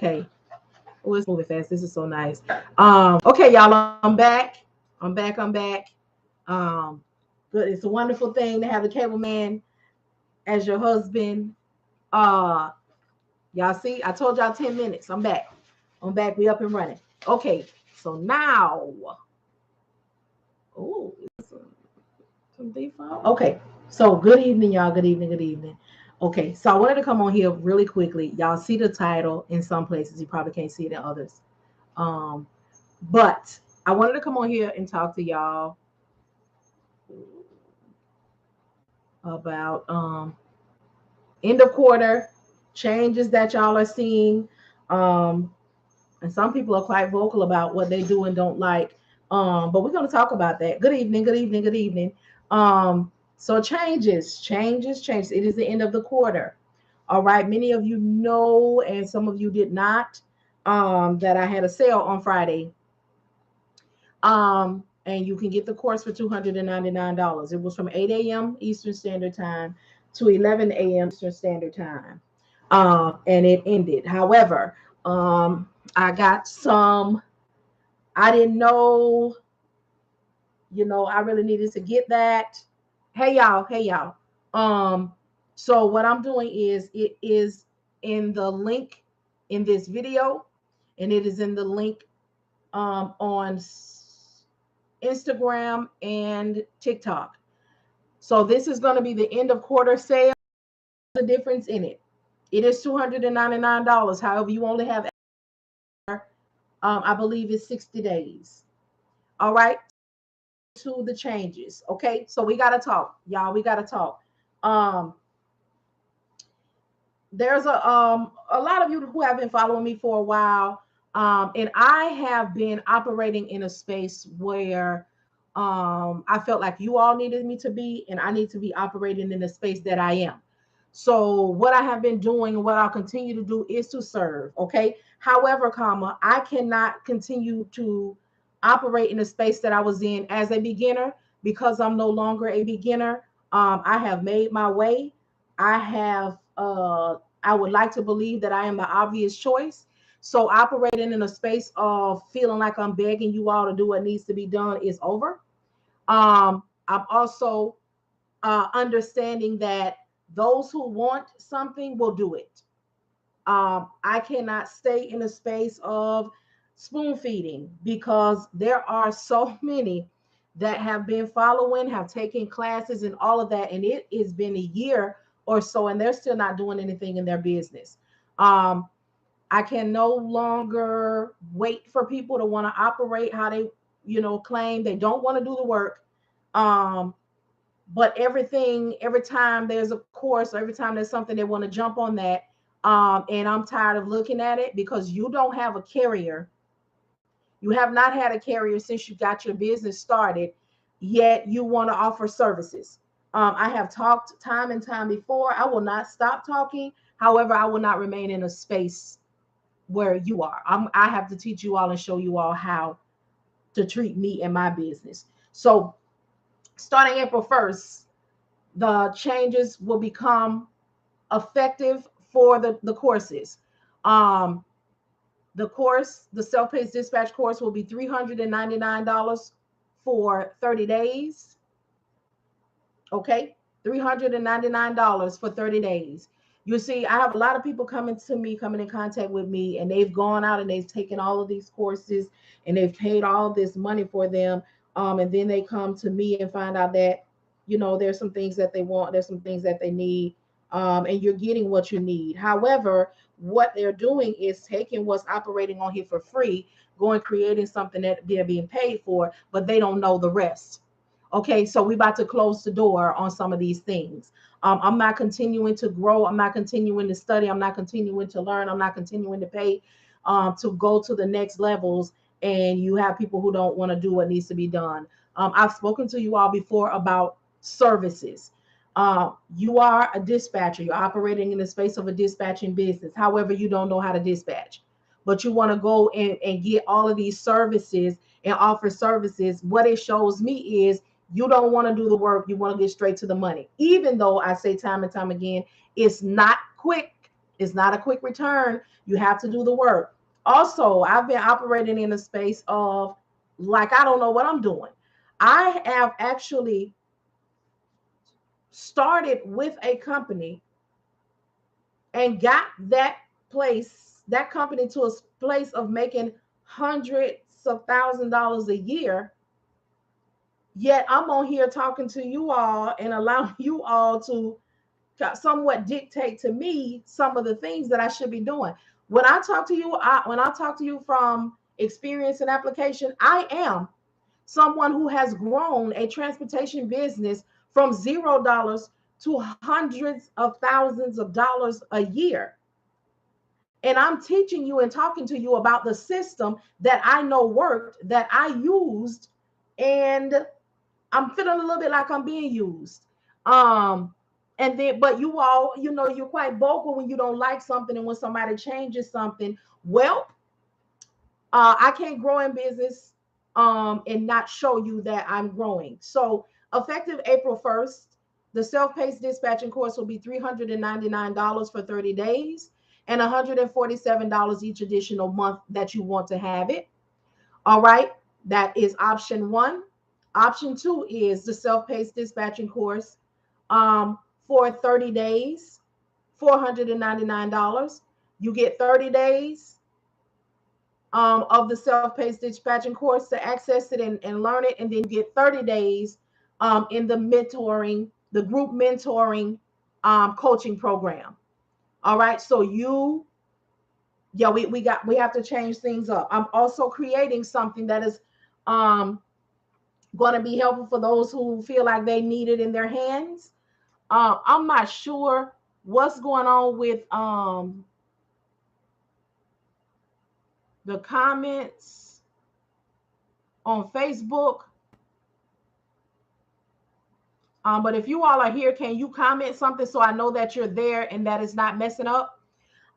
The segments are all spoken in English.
Okay. Oh, it's moving fast. This is so nice. Okay, y'all, I'm back. I'm back. Um, good. It's a wonderful thing to have the cable man as your husband. Uh, y'all see, I told y'all 10 minutes. I'm back. I'm back. We up and running. Okay, so now, oh, some default. Okay, so good evening, y'all. Good evening. Good evening. Okay, so I wanted to come on here really quickly. Y'all see the title in some places. You probably can't see it in others. Um, but I wanted to come on here and talk to y'all about end of quarter changes that y'all are seeing. Um, and some people are quite vocal about what they do and don't like. But we're going to talk about that. Good evening, good evening, good evening. So changes. It is the end of the quarter. All right. Many of you know, and some of you did not, that I had a sale on Friday. And you can get the course for $299. It was from 8 a.m. Eastern Standard Time to 11 a.m. Eastern Standard Time. And it ended. However, I got some, I didn't know, I really needed to get that. Hey y'all. So what I'm doing is it is in the link in this video, and it is in the link on Instagram and TikTok. So this is going to be the end of quarter sale. The difference in it. It is $299. However, you only have, I believe it's 60 days. All right. To the changes. Okay. So we got to talk, y'all. We got to talk. Um, there's a lot of you who have been following me for a while. And I have been operating in a space where I felt like you all needed me to be, and I need to be operating in the space that I am. So what I have been doing and what I'll continue to do is to serve. Okay. However, I cannot continue to operate in the space that I was in as a beginner because I'm no longer a beginner. I have made my way. I have I would like to believe that I am the obvious choice. So operating in a space of feeling like I'm begging you all to do what needs to be done is over. I'm also understanding that those who want something will do it. I cannot stay in a space of spoon feeding because there are so many that have been following, have taken classes and all of that. And it has been a year or so, and they're still not doing anything in their business. Um, I can no longer wait for people to want to operate how they, claim they don't want to do the work. Um, but every time there's a course or every time there's something they want to jump on that. And I'm tired of looking at it because you don't have a carrier. You have not had a carrier since you got your business started, yet you want to offer services. I have talked time and time before. I will not stop talking. However, I will not remain in a space where you are. I have to teach you all and show you all how to treat me and my business. So starting April 1st, the changes will become effective for the courses. Um, the self-paced dispatch course will be $399 for 30 days. Okay, $399 for 30 days. You see, I have a lot of people coming in contact with me, and they've gone out and they've taken all of these courses and they've paid all this money for them. And then they come to me and find out that, there's some things that they want, there's some things that they need, and you're getting what you need. However, what they're doing is taking what's operating on here for free, going creating something that they're being paid for, but they don't know the rest. Okay, so we're about to close the door on some of these things. I'm not continuing to grow. I'm not continuing to study. I'm not continuing to learn. I'm not continuing to pay to go to the next levels. And you have people who don't want to do what needs to be done. I've spoken to you all before about services. You are a dispatcher. You're operating in the space of a dispatching business. However, you don't know how to dispatch, but you want to go and get all of these services and offer services. What it shows me is you don't want to do the work. You want to get straight to the money. Even though I say time and time again, it's not quick. It's not a quick return. You have to do the work. Also, I've been operating in a space of like, I don't know what I'm doing. I have actually started with a company and got that company to a place of making hundreds of $1,000s a year. Yet I'm on here talking to you all and allowing you all to somewhat dictate to me some of the things that I should be doing. When I talk to you, when I talk to you from experience and application, I am someone who has grown a transportation business from $0 to hundreds of thousands of dollars a year. And I'm teaching you and talking to you about the system that I know worked, that I used, and I'm feeling a little bit like I'm being used. Um, and then, but you all, you're quite vocal when you don't like something and when somebody changes something. Well, I can't grow in business and not show you that I'm growing. So effective April 1st, the self-paced dispatching course will be $399 for 30 days and $147 each additional month that you want to have it. All right, that is option one. Option two is the self-paced dispatching course for 30 days, $499. You get 30 days of the self-paced dispatching course to access it and learn it, and then you get 30 days in the group mentoring coaching program. All right, so we have to change things up. I'm also creating something that is going to be helpful for those who feel like they need it in their hands. I'm not sure what's going on with the comments on Facebook. But if you all are here, can you comment something so I know that you're there and that it's not messing up?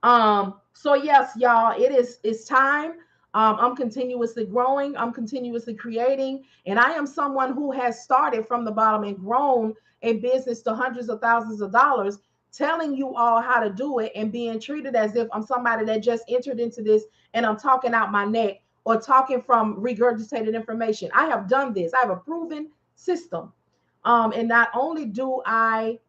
So yes, y'all, it's time. I'm continuously growing, I'm continuously creating, and I am someone who has started from the bottom and grown a business to hundreds of thousands of dollars, telling you all how to do it and being treated as if I'm somebody that just entered into this and I'm talking out my neck or talking from regurgitated information. I have done this. I have a proven system. And not only do I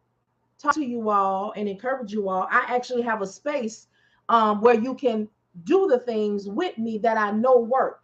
talk to you all and encourage you all, I actually have a space where you can do the things with me that I know work.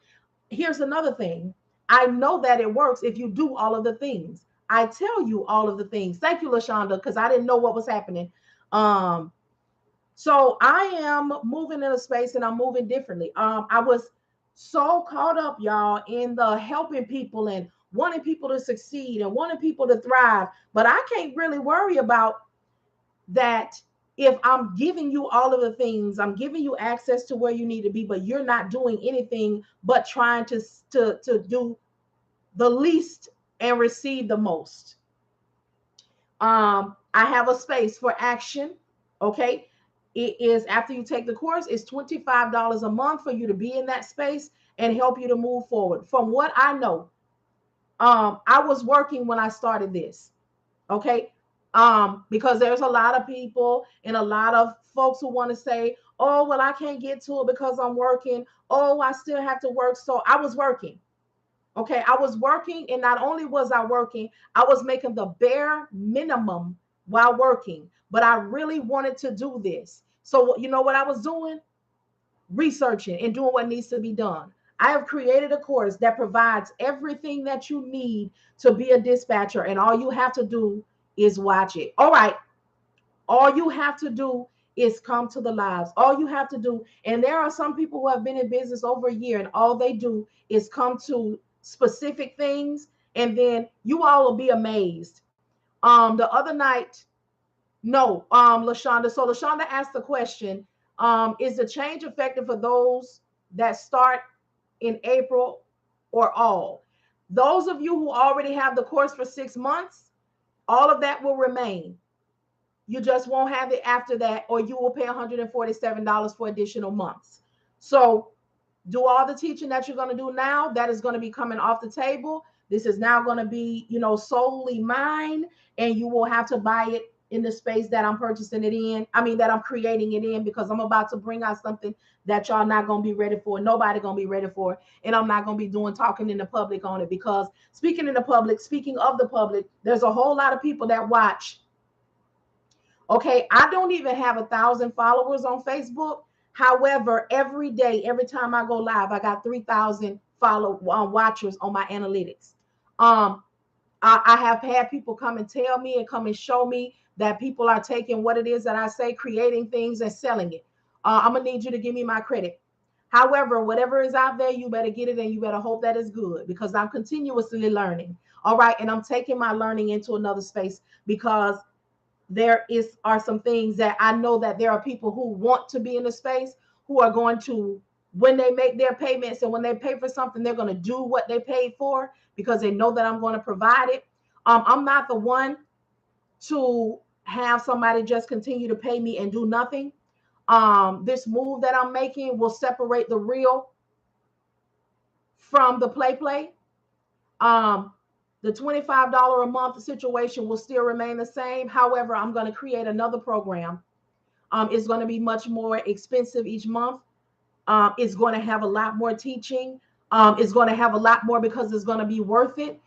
Here's another thing. I know that it works if you do all of the things. I tell you all of the things. Thank you, LaShonda, because I didn't know what was happening. So I am moving in a space and I'm moving differently. I was so caught up, y'all, in the helping people and wanting people to succeed and wanting people to thrive. But I can't really worry about that if I'm giving you all of the things, I'm giving you access to where you need to be, but you're not doing anything but trying to do the least and receive the most. I have a space for action. Okay. It is, after you take the course, it's $25 a month for you to be in that space and help you to move forward. From what I know, I was working when I started this. Okay. Because there's a lot of people and a lot of folks who want to say, oh, well, I can't get to it because I'm working. Oh, I still have to work. So I was working. Okay. I was working. And not only was I working, I was making the bare minimum while working. But I really wanted to do this. So you know what I was doing? Researching and doing what needs to be done. I have created a course that provides everything that you need to be a dispatcher, and all you have to do is watch it. All right. All you have to do is come to the lives. All you have to do, and there are some people who have been in business over a year, and all they do is come to specific things, and then you all will be amazed. The other night, no, LaShonda. So LaShonda asked the question, is the change effective for those that start in April or all? Those of you who already have the course for 6 months, all of that will remain. You just won't have it after that, or you will pay $147 for additional months. So do all the teaching that you're going to do now. That is going to be coming off the table. This is now going to be, solely mine, and you will have to buy it in the space that I'm purchasing it in. I mean, that I'm creating it in, because I'm about to bring out something that y'all not going to be ready for. Nobody going to be ready for. And I'm not going to be doing talking in the public on it, because speaking of the public, there's a whole lot of people that watch. Okay, I don't even have 1,000 followers on Facebook. However, every day, every time I go live, I got 3,000 watchers on my analytics. I have had people come and tell me and come and show me that people are taking what it is that I say, creating things and selling it. I'm gonna need you to give me my credit. However, whatever is out there, you better get it, and you better hope that it's good, because I'm continuously learning. All right, and I'm taking my learning into another space, because are some things that I know that there are people who want to be in the space, who are going to, when they make their payments and when they pay for something, they're going to do what they paid for, because they know that I'm going to provide it. I'm not the one to have somebody just continue to pay me and do nothing. This move that I'm making will separate the real from the play. The $25 a month situation will still remain the same. However, I'm going to create another program. It's going to be much more expensive each month. It's going to have a lot more teaching. It's going to have a lot more, because it's going to be worth it.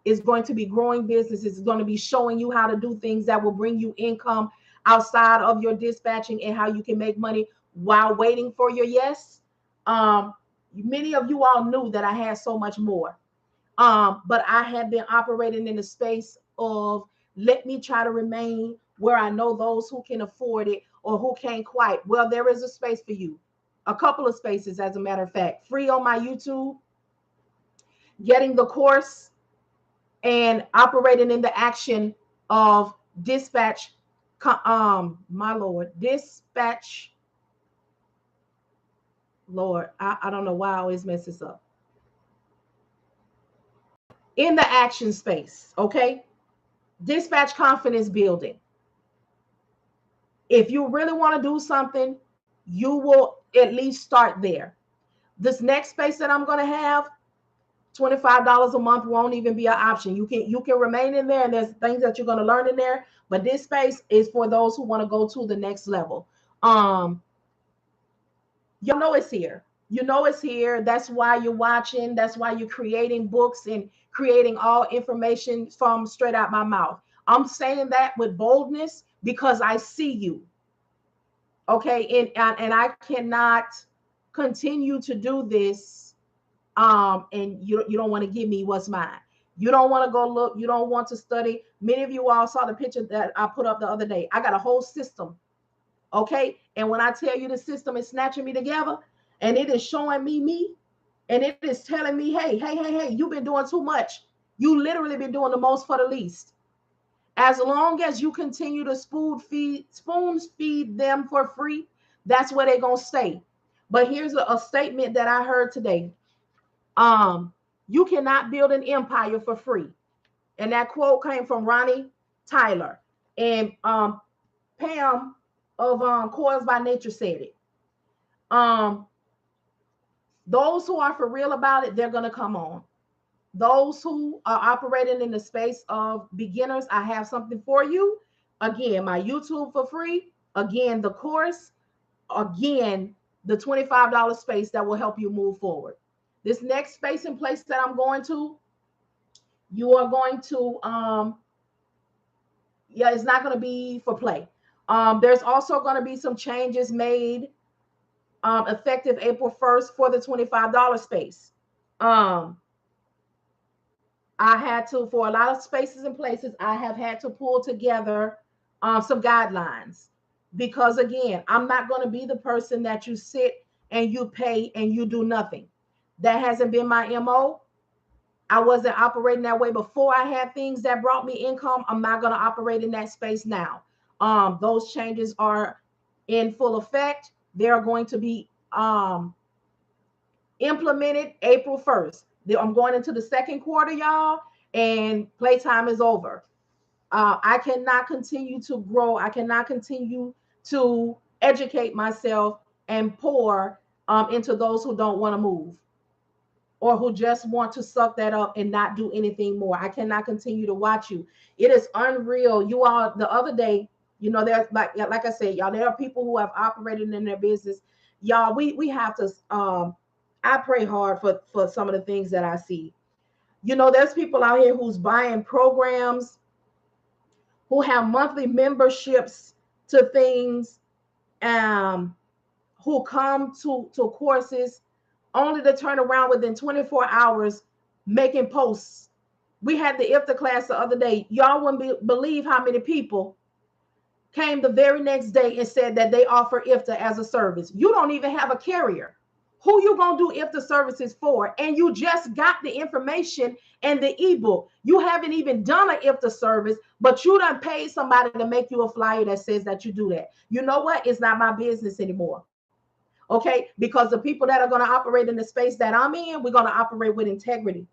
It's going to be growing business. It's going to be showing you how to do things that will bring you income outside of your dispatching, and how you can make money while waiting for your yes. Many of you all knew that I had so much more. But I have been operating in the space of, let me try to remain where I know those who can afford it or who can't quite. Well, there is a space for you. A couple of spaces, as a matter of fact, free on my YouTube, getting the course and operating in the action of dispatch. My Lord, dispatch. Lord, I don't know why I always mess this up. In the action space, okay? Dispatch confidence building. If you really want to do something, you will at least start there. This next space that I'm going to have, $25 a month won't even be an option. You can remain in there, and there's things that you're going to learn in there, but this space is for those who want to go to the next level. You know it's here. You know it's here. That's why you're watching. That's why you're creating books and creating all information from straight out my mouth. I'm saying that with boldness because I see you. Okay, and I cannot continue to do this. And you don't want to give me what's mine. You don't want to go look. You don't want to study. Many of you all saw the picture that I put up the other day. I got a whole system. Okay, and when I tell you the system is snatching me together, and it is showing me, and it is telling me, hey, you've been doing too much. You literally been doing the most for the least. As long as you continue to spoon feed them for free, that's where they're gonna stay. But here's a statement that I heard today. You cannot build an empire for free. And that quote came from Ronnie Tyler. And Pam of Coils by Nature said it. Those who are for real about it, they're gonna come on. Those who are operating in the space of beginners, I have something for you. Again, my YouTube for free. Again, the course. Again, the $25 space that will help you move forward. This next space and place that I'm going to, you are going to, it's not going to be for play. There's also going to be some changes made effective April 1st for the $25 space. I had to, for a lot of spaces and places, I have had to pull together some guidelines, because again, I'm not going to be the person that you sit and you pay and you do nothing. That hasn't been my MO. I wasn't operating that way before I had things that brought me income. I'm not going to operate in that space now. Those changes are in full effect. They're going to be implemented April 1st. I'm going into the second quarter, y'all, and playtime is over. I cannot continue to grow. I cannot continue to educate myself and pour into those who don't want to move. or who just want to suck that up and not do anything more. I cannot continue to watch you. It is unreal. You all, the other day, you know, there's like I said, y'all, there are people who have operated in their business. Y'all, we have to I pray hard for some of the things that I see. You know, there's people out here who's buying programs, who have monthly memberships to things, um, who come to courses only to turn around within 24 hours making posts. We had the IFTA class the other day. Y'all wouldn't believe how many people came the very next day and said that they offer IFTA as a service. You don't even have a carrier. Who you gonna do IFTA services for? And you just got the information and the ebook. You haven't even done an IFTA service, but you done paid somebody to make you a flyer that says that you do that. You know what? It's not my business anymore. Okay, because the people that are going to operate in the space that I'm in, we're going to operate with integrity.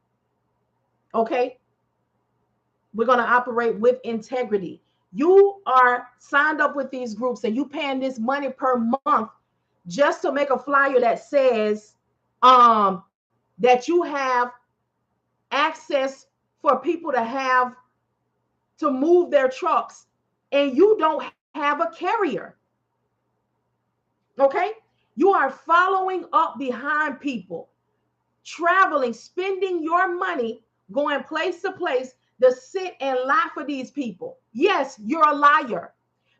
Okay, we're going to operate with integrity. You are signed up with these groups and you paying this money per month just to make a flyer that says that you have access for people to have to move their trucks, and you don't have a carrier. Okay, you are following up behind people, traveling, spending your money, going place to place to sit and lie for these people. Yes, you're a liar.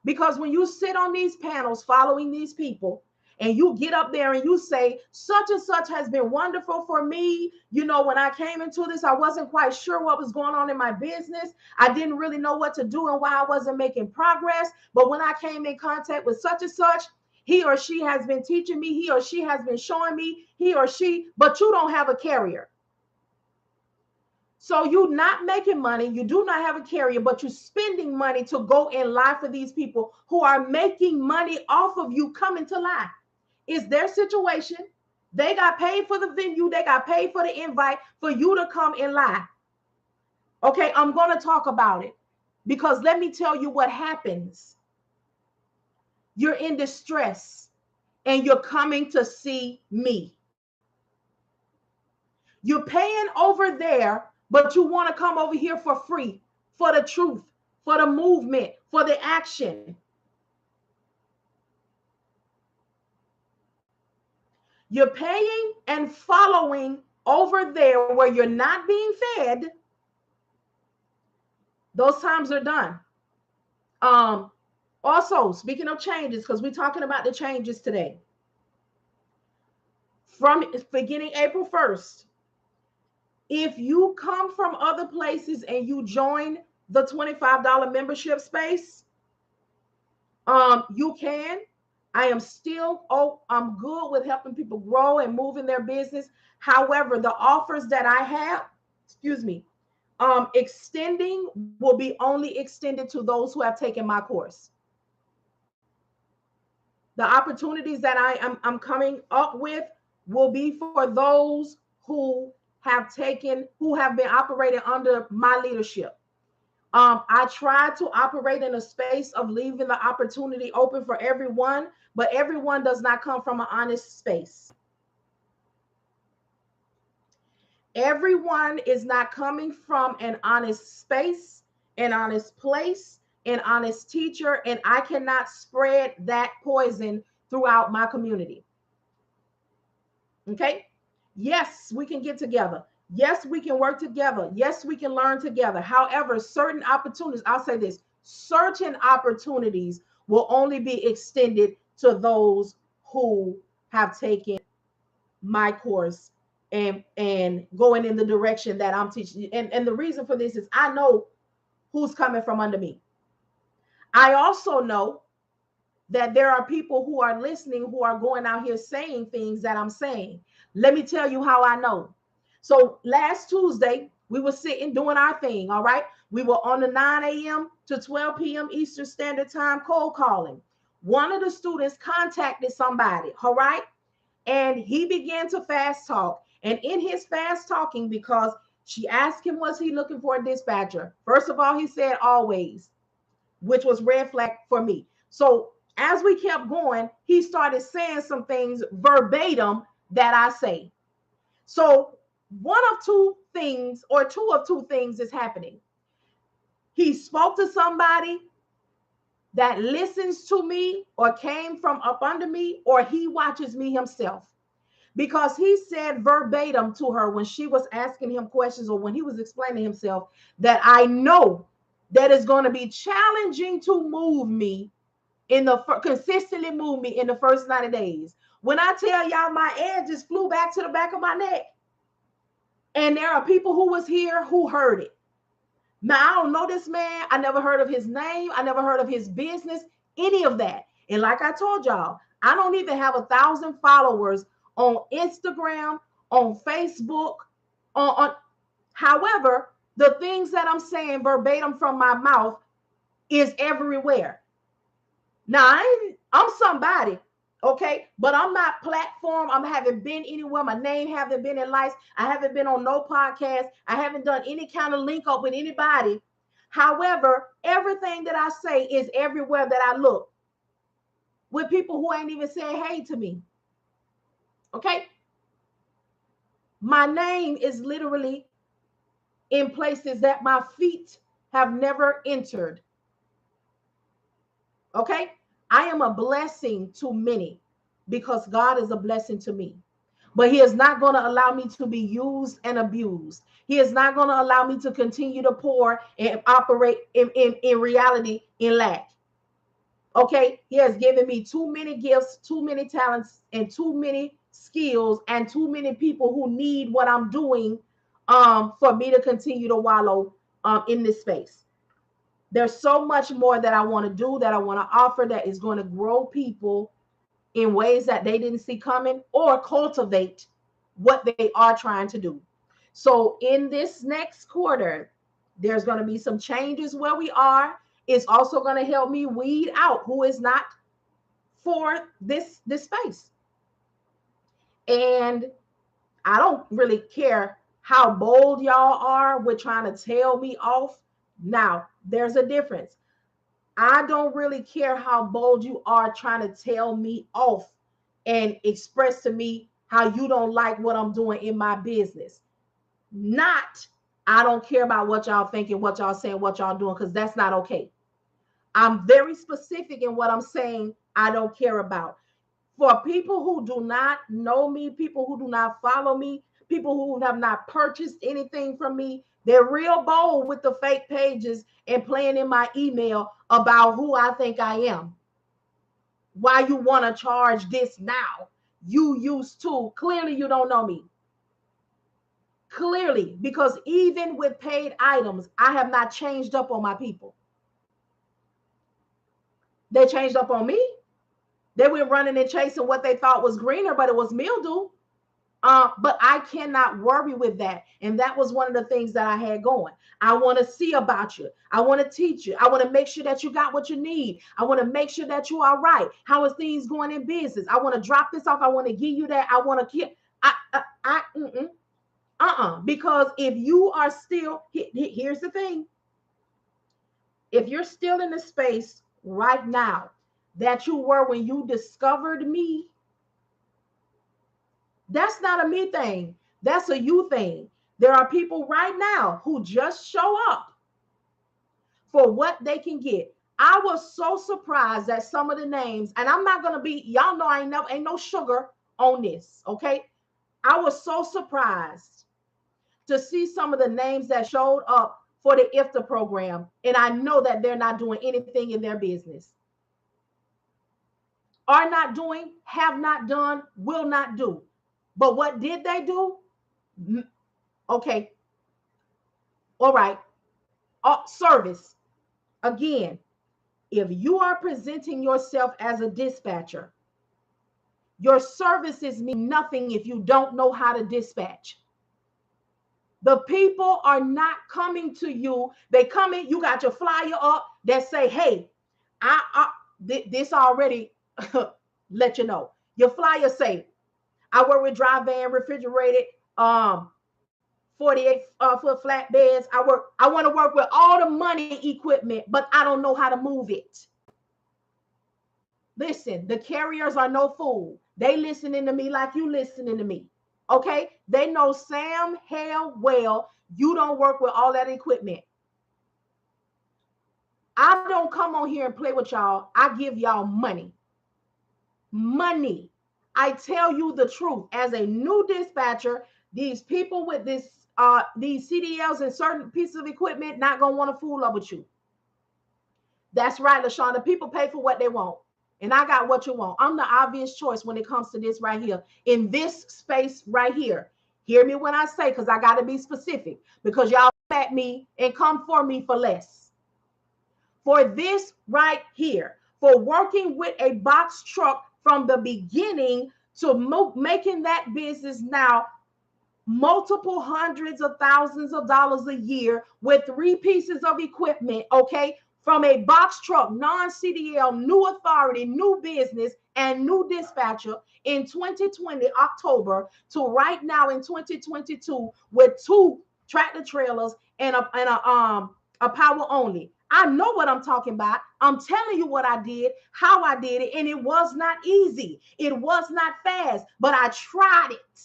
Because when you sit on these panels following these people and you get up there and you say, such and such has been wonderful for me. You know, when I came into this, I wasn't quite sure what was going on in my business. I didn't really know what to do and why I wasn't making progress. But when I came in contact with such and such, he or she has been teaching me, he or she has been showing me, he or she, but you don't have a carrier. So you're not making money, you do not have a carrier, but you're spending money to go and lie for these people who are making money off of you coming to lie. It's their situation. They got paid for the venue, they got paid for the invite for you to come and lie. Okay, I'm going to talk about it because let me tell you what happens. You're in distress and you're coming to see me. You're paying over there, but you want to come over here for free, for the truth, for the movement, for the action. You're paying and following over there where you're not being fed. Those times are done. Also, speaking of changes, because we're talking about the changes today. From beginning April 1st, if you come from other places and you join the $25 membership space, you can. I am still, I'm good with helping people grow and move in their business. However, the offers that I have, extending will be only extended to those who have taken my course. The opportunities that I'm coming up with will be for those who have been operating under my leadership. I try to operate in a space of leaving the opportunity open for everyone, but everyone does not come from an honest space. Everyone is not coming from an honest space, an honest place, an honest teacher, and I cannot spread that poison throughout my community. Okay? Yes, we can get together. Yes, we can work together. Yes, we can learn together. However, certain opportunities, I'll say this, certain opportunities will only be extended to those who have taken my course and going in the direction that I'm teaching. And the reason for this is I know who's coming from under me. I also know that there are people who are listening who are going out here saying things that I'm saying. Let me tell you how I know. So last Tuesday, we were sitting doing our thing, all right? We were on the 9 a.m. to 12 p.m. Eastern Standard Time cold calling. One of the students contacted somebody, all right? And he began to fast talk. And in his fast talking, because she asked him, was he looking for a dispatcher? First of all, he said always, which was red flag for me. So as we kept going, he started saying some things verbatim that I say. So one of two things, or two of two things is happening. He spoke to somebody that listens to me or came from up under me, or he watches me himself. Because he said verbatim to her when she was asking him questions, or when he was explaining himself, that I know that it's going to be challenging to move me consistently move me in the first 90 days. When I tell y'all my edges flew back to the back of my neck, and there are people who was here who heard it. Now, I don't know this man. I never heard of his name. I never heard of his business, any of that. And like I told y'all, I don't even have 1,000 followers on Instagram, on Facebook, on. However, the things that I'm saying verbatim from my mouth is everywhere. Now, I'm somebody, okay? But I'm not platform. I haven't been anywhere. My name haven't been in lights. I haven't been on no podcast. I haven't done any kind of link up with anybody. However, everything that I say is everywhere that I look, with people who ain't even saying hey to me, okay? My name is literally in places that my feet have never entered, okay? I am a blessing to many because God is a blessing to me. But he is not going to allow me to be used and abused. He is not going to allow me to continue to pour and operate in reality in lack. Okay? He has given me too many gifts, too many talents, and too many skills, and too many people who need what I'm doing for me to continue to wallow in this space. There's so much more that I want to do, that I want to offer, that is going to grow people in ways that they didn't see coming, or cultivate what they are trying to do. So in this next quarter, there's going to be some changes where we are. It's also going to help me weed out who is not for this space. And I don't really care how bold y'all are with trying to tell me off. Now, there's a difference. I don't really care how bold you are trying to tell me off and express to me how you don't like what I'm doing in my business. Not, I don't care about what y'all thinking, what y'all saying, what y'all doing, because that's not okay. I'm very specific in what I'm saying I don't care about. For people who do not know me, people who do not follow me, people who have not purchased anything from me, they're real bold with the fake pages and playing in my email about who I think I am. Why you want to charge this now? You used to. Clearly, you don't know me. Clearly, because even with paid items, I have not changed up on my people. They changed up on me. They went running and chasing what they thought was greener, but it was mildew. But I cannot worry with that. And that was one of the things that I had going. I want to see about you. I want to teach you. I want to make sure that you got what you need. I want to make sure that you are right. How is things going in business? I want to drop this off. I want to give you that. I want to keep. Because if you are still, here's the thing. If you're still in the space right now that you were when you discovered me, that's not a me thing. That's a you thing. There are people right now who just show up for what they can get. I was so surprised at some of the names, and I'm not gonna be, y'all know I ain't no sugar on this, okay? I was so surprised to see some of the names that showed up for the IFTA program, and I know that they're not doing anything in their business. Are not doing, have not done, will not do. But what did they do? Okay. All right. Service. Again, if you are presenting yourself as a dispatcher, your services mean nothing if you don't know how to dispatch. The people are not coming to you. They come in, you got your flyer up that say, hey, this already let you know. Your flyer say, I work with dry van, refrigerated, 48-foot flatbeds. I want to work with all the money equipment, but I don't know how to move it. Listen, the carriers are no fool. They listening to me like you listening to me. Okay, they know Sam hell well you don't work with all that equipment. I don't come on here and play with y'all. I give y'all money. Money. I tell you the truth. As a new dispatcher, these people with these CDLs and certain pieces of equipment not gonna want to fool up with you. That's right, LaShawn. The people pay for what they want. And I got what you want. I'm the obvious choice when it comes to this right here. In this space right here. Hear me when I say, because I got to be specific. Because y'all at me and come for me for less. For this right here. For working with a box truck from the beginning to making that business now multiple hundreds of thousands of dollars a year with 3 pieces of equipment, okay? From a box truck, non-CDL, new authority, new business, and new dispatcher in 2020, October, to right now in 2022 with 2 tractor trailers and a power only. I know what I'm talking about. I'm telling you what I did, how I did it, and it was not easy. It was not fast, but I tried it.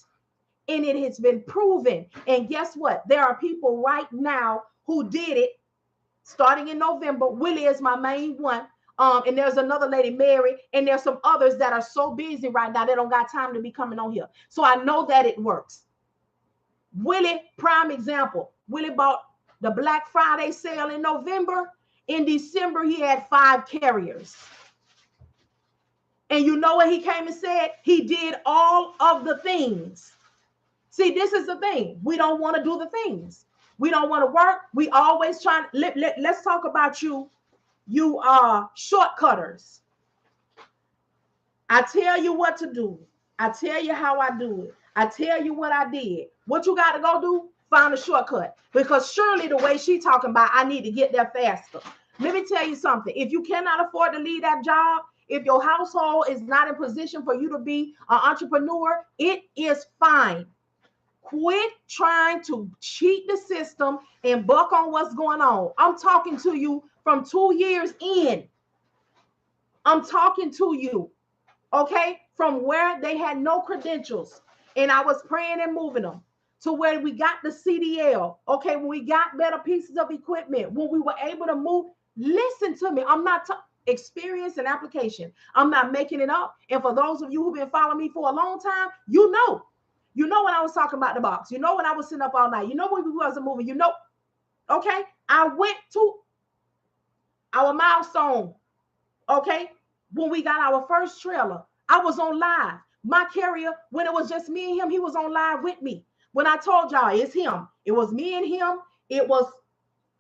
And it has been proven. And guess what? There are people right now who did it starting in November. Willie is my main one. And there's another lady, Mary, and there's some others that are so busy right now they don't got time to be coming on here. So I know that it works. Willie, prime example. Willie bought the Black Friday sale in November. In December, he had 5 carriers. And you know what he came and said? He did all of the things. See, this is the thing. We don't want to do the things. We don't want to work. We always trying. Let's talk about you. You are shortcutters. I tell you what to do. I tell you how I do it. I tell you what I did. What you got to go do? Find a shortcut. Because surely the way she talking about, I need to get there faster. Let me tell you something. If you cannot afford to leave that job, if your household is not in position for you to be an entrepreneur, it is fine. Quit trying to cheat the system and buck on what's going on. I'm talking to you from 2 years in. I'm talking to you, okay, from where they had no credentials and I was praying and moving them to where we got the CDL, okay, when we got better pieces of equipment, when we were able to move. Listen to me. I'm not experience and application. I'm not making it up. And for those of you who've been following me for a long time, you know when I was talking about the box, you know when I was sitting up all night, you know when we wasn't moving, you know, okay, I went to our milestone, okay, when we got our first trailer, I was on live. My carrier, when it was just me and him, he was on live with me. When I told y'all it's him, it was me and him,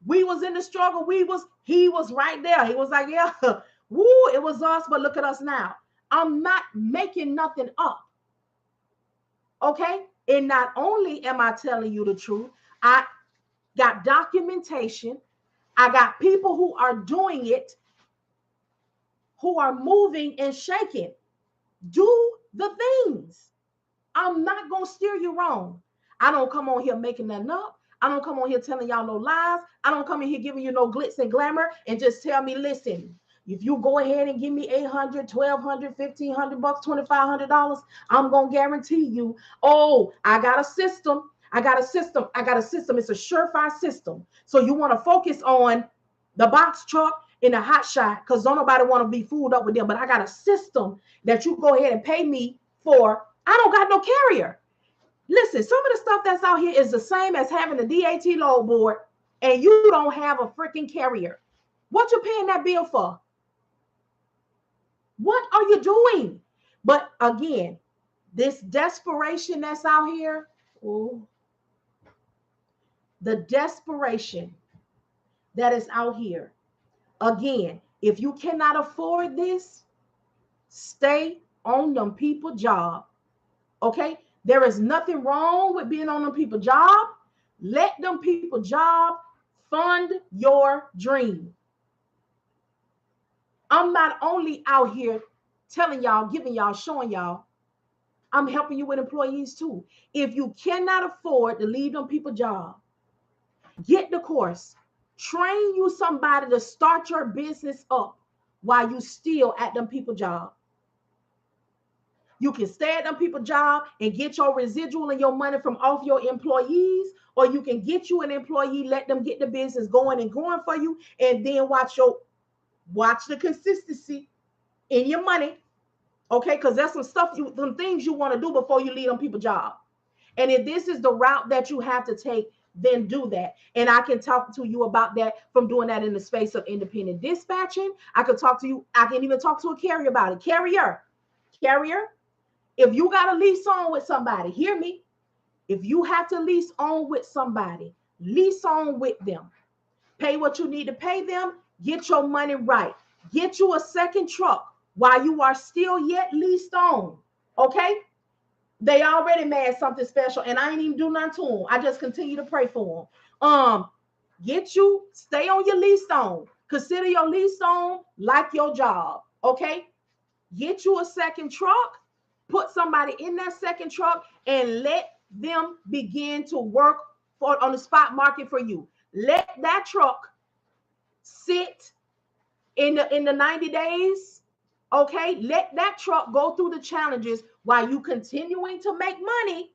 we was in the struggle, he was right there. He was like, yeah, woo, it was us, but look at us now. I'm not making nothing up. Okay, and not only am I telling you the truth, I got documentation. I got people who are doing it, who are moving and shaking. Do the things. I'm not going to steer you wrong. I don't come on here making that up. I don't come on here telling y'all no lies. I don't come in here giving you no glitz and glamour and just tell me, listen, if you go ahead and give me $800, $1,200, $1,500, $2,500, I'm going to guarantee you, oh, I got a system. I got a system. It's a surefire system. So you want to focus on the box truck and the hot shot because don't nobody want to be fooled up with them. But I got a system that you go ahead and pay me for. I don't got no carrier. Listen, some of the stuff that's out here is the same as having a DAT load board and you don't have a freaking carrier. What you paying that bill for? What are you doing? But again, this desperation that's out here, ooh, the desperation that is out here. Again, if you cannot afford this, stay on them people job. Okay? There is nothing wrong with being on them people job. Let them people job fund your dream. I'm not only out here telling y'all, giving y'all, showing y'all, I'm helping you with employees too. If you cannot afford to leave them people job, get the course. Train you somebody to start your business up while you still at them people job. You can stay at them people's job and get your residual and your money from off your employees, or you can get you an employee, let them get the business going and growing for you, and then watch the consistency in your money. Okay, because there's some things you want to do before you leave them people's job. And if this is the route that you have to take, then do that. And I can talk to you about that from doing that in the space of independent dispatching. I can even talk to a carrier about it. Carrier, if you got to lease on with somebody, hear me. If you have to lease on with somebody, lease on with them. Pay what you need to pay them. Get your money right. Get you a second truck while you are still yet leased on. Okay? They already made something special, and I ain't even do nothing to them. I just continue to pray for them. Stay on your lease on. Consider your lease on like your job. Okay? Get you a second truck. Put somebody in that second truck and let them begin to work on the spot market for you. Let that truck sit in the 90 days. Okay, let that truck go through the challenges while you continuing to make money.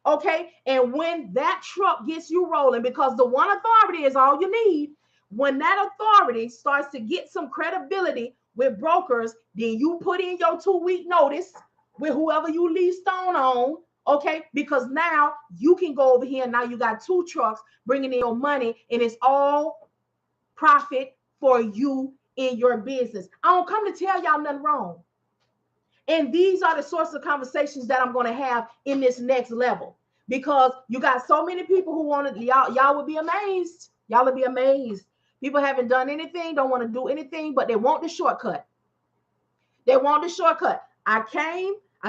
Okay, and when that truck gets you rolling, because the one authority is all you need. When that authority starts to get some credibility with brokers, then you put in your 2-week notice with whoever you leased on. Okay, because now you can go over here and now you got 2 trucks bringing in your money, and it's all profit for you in your business. I don't come to tell y'all nothing wrong. And these are the sorts of conversations that I'm going to have in this next level, because you got so many people who want to, y'all would be amazed. Y'all would be amazed. People haven't done anything, don't want to do anything, but they want the shortcut. They want the shortcut. I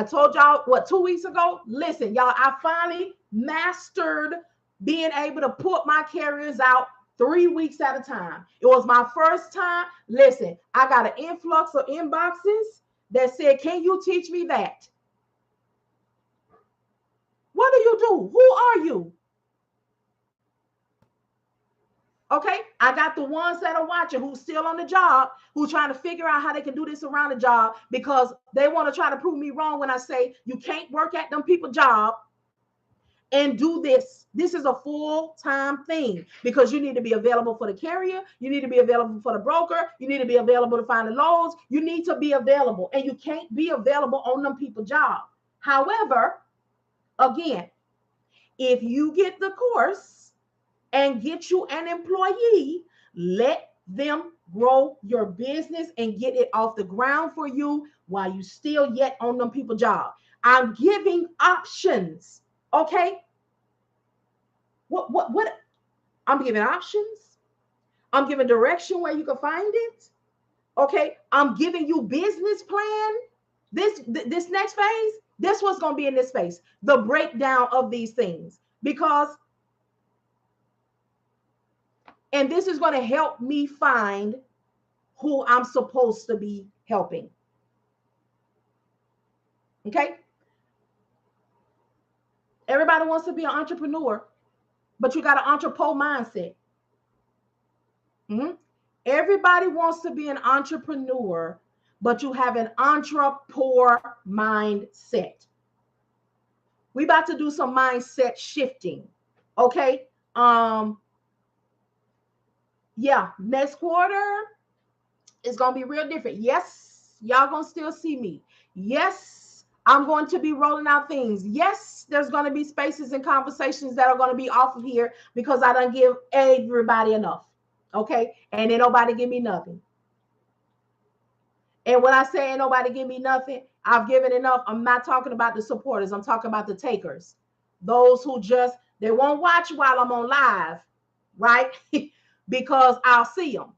told y'all, 2 weeks ago? Listen, y'all, I finally mastered being able to put my carriers out 3 weeks at a time. It was my first time. Listen, I got an influx of inboxes that said, can you teach me that? What do you do? Who are you? Okay, I got the ones that are watching who's still on the job, who's trying to figure out how they can do this around the job, because they want to try to prove me wrong when I say you can't work at them people's job and do this. This is a full-time thing, because you need to be available for the carrier. You need to be available for the broker. You need to be available to find the loads. You need to be available, and you can't be available on them people's job. However, again, if you get the course and get you an employee, let them grow your business and get it off the ground for you while you still yet on them people's job. I'm giving options. Okay. What? I'm giving options. I'm giving direction where you can find it. Okay. I'm giving you business plan. This next phase, this what's going to be in this phase, the breakdown of these things, and this is going to help me find who I'm supposed to be helping. Okay. Everybody wants to be an entrepreneur, but you got an entrepreneur mindset. Everybody wants to be an entrepreneur, but you have an entrepreneur mindset. We about to do some mindset shifting. Okay. Yeah, next quarter is going to be real different. Yes, y'all going to still see me. Yes, I'm going to be rolling out things. Yes, there's going to be spaces and conversations that are going to be off of here because I don't give everybody enough. Okay, and then nobody give me nothing. And when I say ain't nobody give me nothing, I've given enough. I'm not talking about the supporters. I'm talking about the takers. Those who they won't watch while I'm on live, right? Because I'll see them.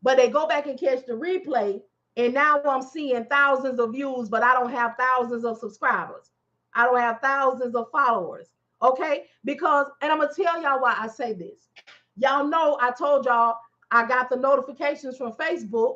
But they go back and catch the replay, and now I'm seeing thousands of views, but I don't have thousands of subscribers. I don't have thousands of followers. Okay? Because, and I'm going to tell y'all why I say this. Y'all know I told y'all I got the notifications from Facebook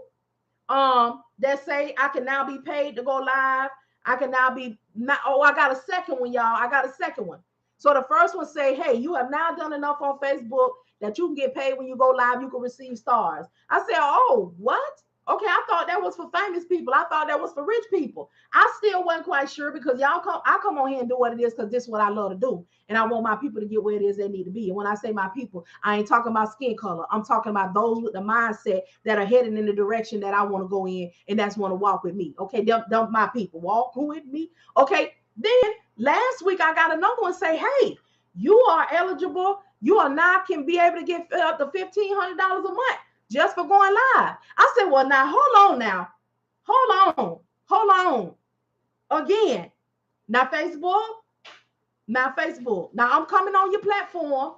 that say I can now be paid to go live. I can now be, I got a second one, y'all. I got a second one. So the first one say, hey, you have now done enough on Facebook that you can get paid when you go live. You can receive stars. I said, oh, what? Okay, I thought that was for famous people. I thought that was for rich people. I still wasn't quite sure because I come on here and do what it is because this is what I love to do. And I want my people to get where it is they need to be. And when I say my people, I ain't talking about skin color. I'm talking about those with the mindset that are heading in the direction that I want to go in, and that's want to walk with me. Okay, them my people. Walk with me. Okay, then last week I got another one say, hey, you are eligible. You are now can be able to get up to $1,500 a month just for going live. I said, well, now, hold on now. Hold on. Again, now Facebook. Now I'm coming on your platform,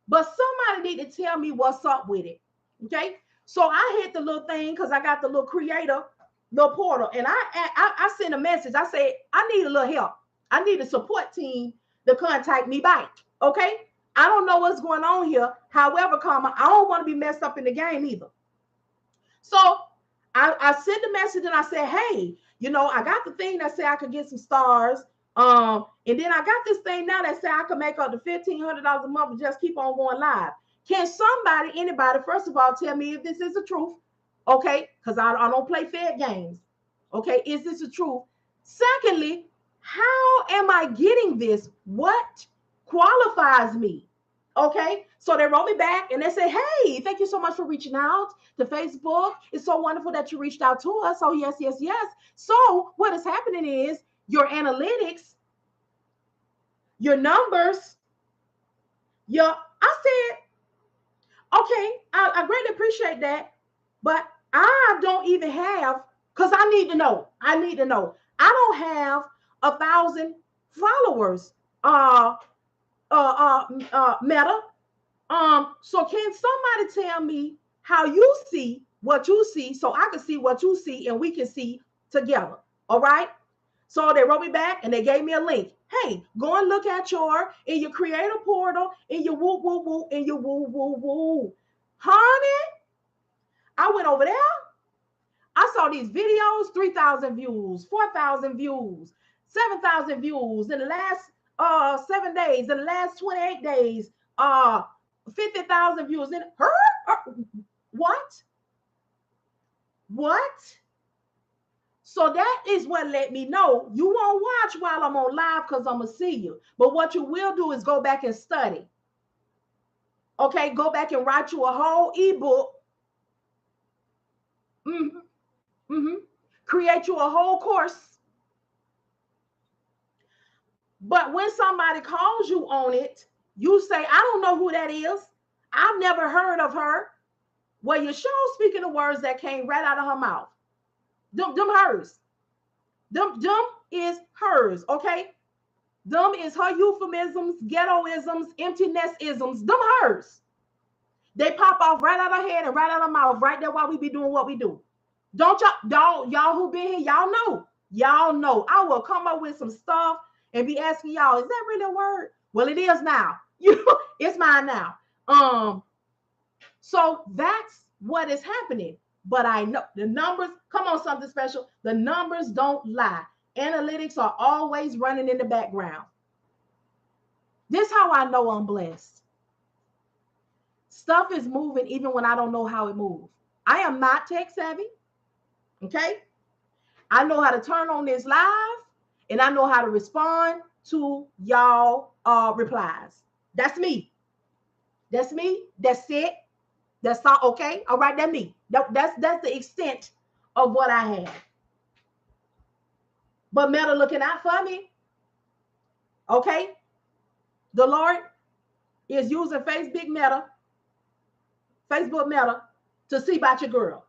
but somebody need to tell me what's up with it, okay? So I hit the little thing because I got the little creator, little portal, and I sent a message. I said, I need a little help. I need a support team to contact me back, okay? I don't know what's going on here. However, I don't want to be messed up in the game either. So I sent a message and I said, hey, I got the thing that said I could get some stars. And then I got this thing now that said I could make up to $1,500 a month and just keep on going live. Can anybody, first of all, tell me if this is the truth? Okay, because I don't play fair games. Okay, is this the truth? Secondly, how am I getting this? What qualifies me? Okay, so they wrote me back and they say, hey, thank you so much for reaching out to Facebook. It's so wonderful that you reached out to us. Oh, yes. So what is happening is your analytics, your numbers, I said, okay, I greatly appreciate that, but I don't even have, because I need to know. I don't have 1,000 followers, Meta. So can somebody tell me how you see what you see so I can see what you see and we can see together? All right. So they wrote me back and they gave me a link. Hey, go and look at in your creator portal, in your woo, in your woo. Honey, I went over there. I saw these videos, 3,000 views, 4,000 views, 7,000 views in the last 7 days, in the last 28 days, 50,000 views in her. What? So that is what let me know you won't watch while I'm on live because I'm gonna see you. But what you will do is go back and study. Okay, go back and write you a whole ebook. Create you a whole course. But when somebody calls you on it, you say, I don't know who that is. I've never heard of her. Well, you're sure speaking the words that came right out of her mouth. Them hers. Them is hers, okay? Them is her euphemisms, ghettoisms, empty nest-isms. Them hers. They pop off right out of her head and right out of her mouth right there while we be doing what we do. Don't y'all who been here, y'all know. I will come up with some stuff and be asking y'all, is that really a word? Well, it is now. It's mine now. So that's what is happening. But I know the numbers, come on, something special. The numbers don't lie. Analytics are always running in the background. This is how I know I'm blessed. Stuff is moving even when I don't know how it moves. I am not tech savvy. Okay. I know how to turn on this live and I know how to respond to y'all replies. That's me. That's it. That's all. Okay. All right. That's me. That's the extent of what I have. But Meta looking out for me. Okay. The Lord is using Facebook Meta to see about your girl.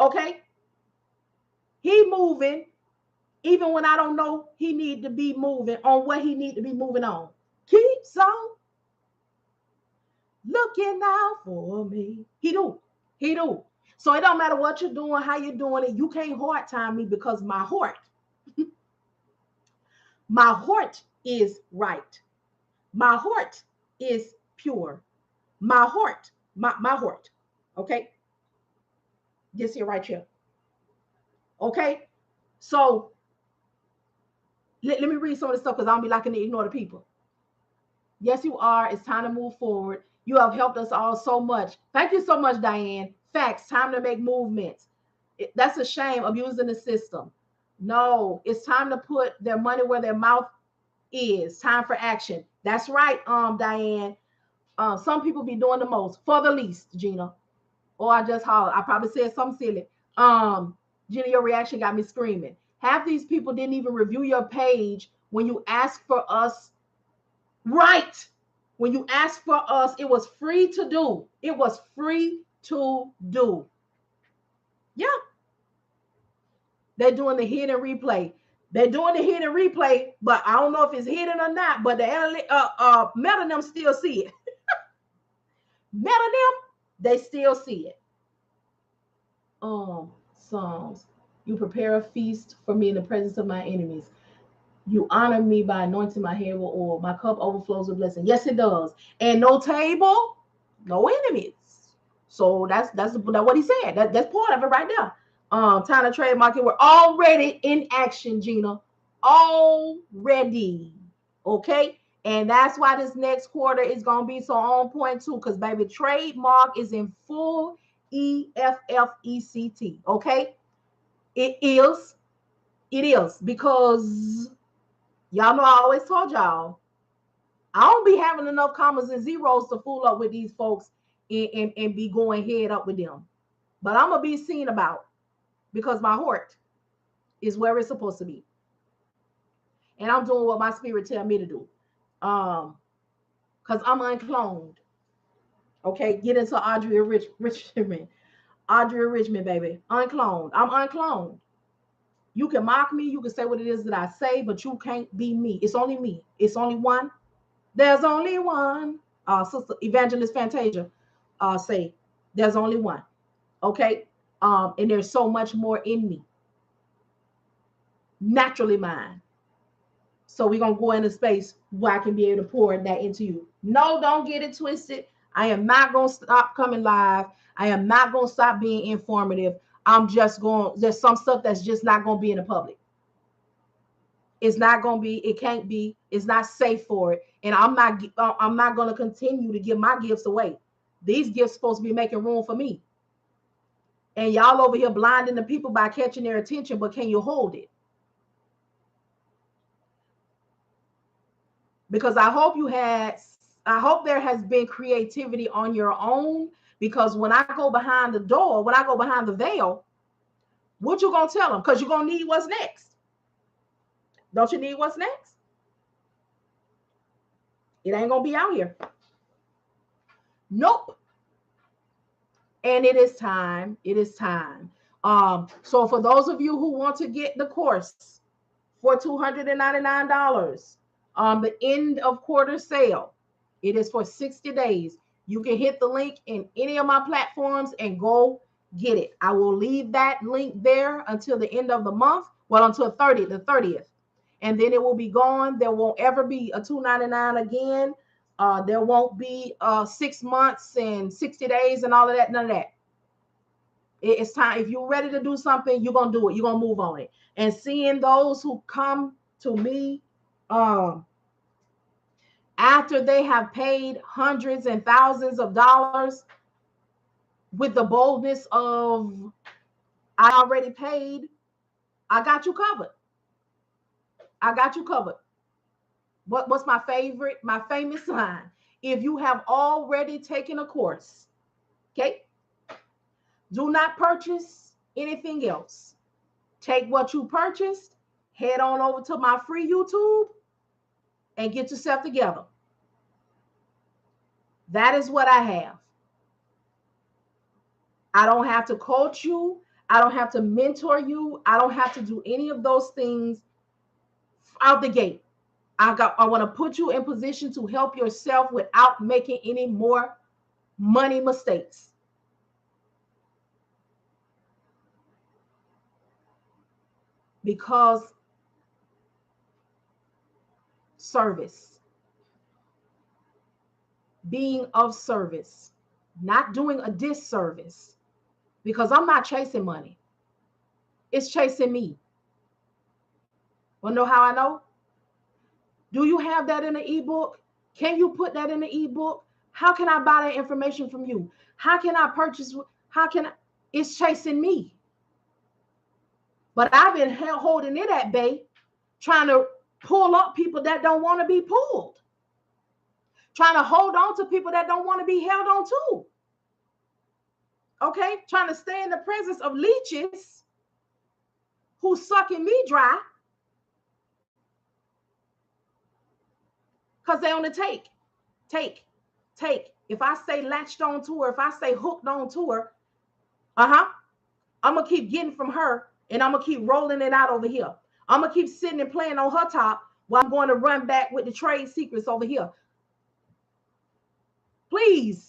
Okay. He moving even when I don't know he need to be moving on what he need to be moving on. Keeps on looking out for me. He do. So it don't matter what you're doing, how you're doing it. You can't hard time me because my heart is right. My heart is pure. My heart. Okay. This here right here. Okay. So let me read some of the stuff because I don't be liking to ignore the people. Yes, you are. It's time to move forward. You have helped us all so much. Thank you so much, Diane. Facts. Time to make movements. That's a shame, abusing the system. No, it's time to put their money where their mouth is. Time for action. That's right, Diane. Some people be doing the most for the least, Gina. Or I just hollered. I probably said something silly. Gina, your reaction got me screaming. Half these people didn't even review your page when you asked for us. Right. When you asked for us, it was free to do. It was free to do. Yeah. They're doing the hidden replay. They're doing the hidden replay, but I don't know if it's hidden or not. But the Meta them still see it. Meta them, they still see it. Psalms. You prepare a feast for me in the presence of my enemies. You honor me by anointing my head with oil. My cup overflows with blessing. Yes, it does. And no table, no enemies. So that's what he said. That's part of it right there. Time to trademark it. We're already in action, Gina. Already. Okay. And that's why this next quarter is gonna be so on point too. Because baby, trademark is in full EFFECT. Okay. It is. It is because y'all know I always told y'all I don't be having enough commas and zeros to fool up with these folks and be going head up with them. But I'm gonna be seen about because my heart is where it's supposed to be. And I'm doing what my spirit tell me to do. Because I'm uncloned. Okay, get into Richmond. Audrey Richmond, baby. Uncloned. I'm uncloned. You can mock me, you can say what it is that I say, but you can't be me. It's only me. It's only one. There's only one. Sister Evangelist Fantasia say, there's only one. Okay? And there's so much more in me. Naturally mine. So we're going to go into space where I can be able to pour that into you. No, don't get it twisted. I am not going to stop coming live. I am not going to stop being informative. I'm just going, there's some stuff that's just not going to be in the public. It's not going to be, it can't be, it's not safe for it. And I'm not going to continue to give my gifts away. These gifts supposed to be making room for me. And y'all over here blinding the people by catching their attention, but can you hold it? Because I hope there has been creativity on your own. Because when I go behind the door, when I go behind the veil, what you gonna tell them? Because you're gonna need what's next. Don't you need what's next? It ain't gonna be out here. Nope. And it is time. It is time. So for those of you who want to get the course for $299, the end of quarter sale, it is for 60 days. You can hit the link in any of my platforms and go get it. I will leave that link there until the end of the month. Well, until the 30th. And then it will be gone. There won't ever be a $299 again. There won't be 6 months and 60 days and all of that. None of that. It's time. If you're ready to do something, you're going to do it. You're going to move on it. And seeing those who come to me after they have paid hundreds and thousands of dollars with the boldness of, I already paid, I got you covered. I got you covered. What's my favorite, my famous line? If you have already taken a course, okay, do not purchase anything else. Take what you purchased, head on over to my free YouTube and get yourself together. That is what I have. I don't have to coach you. I don't have to mentor you. I don't have to do any of those things out the gate. I want to put you in position to help yourself without making any more money mistakes. Because service, being of service, not doing a disservice, because I'm not chasing money. It's chasing me. Want to know how I know? Do you have that in the ebook? Can you put that in the ebook? How can I buy that information from you? How can I purchase? How can I? It's chasing me. But I've been holding it at bay, trying to pull up people that don't want to be pulled, trying to hold on to people that don't want to be held on to. Okay, trying to stay in the presence of leeches who's sucking me dry because they on the take. If I say latched on to her, if I say hooked on to her, I'm gonna keep getting from her, and I'm gonna keep rolling it out over here. I'm gonna keep sitting and playing on her top while I'm going to run back with the trade secrets over here. Please,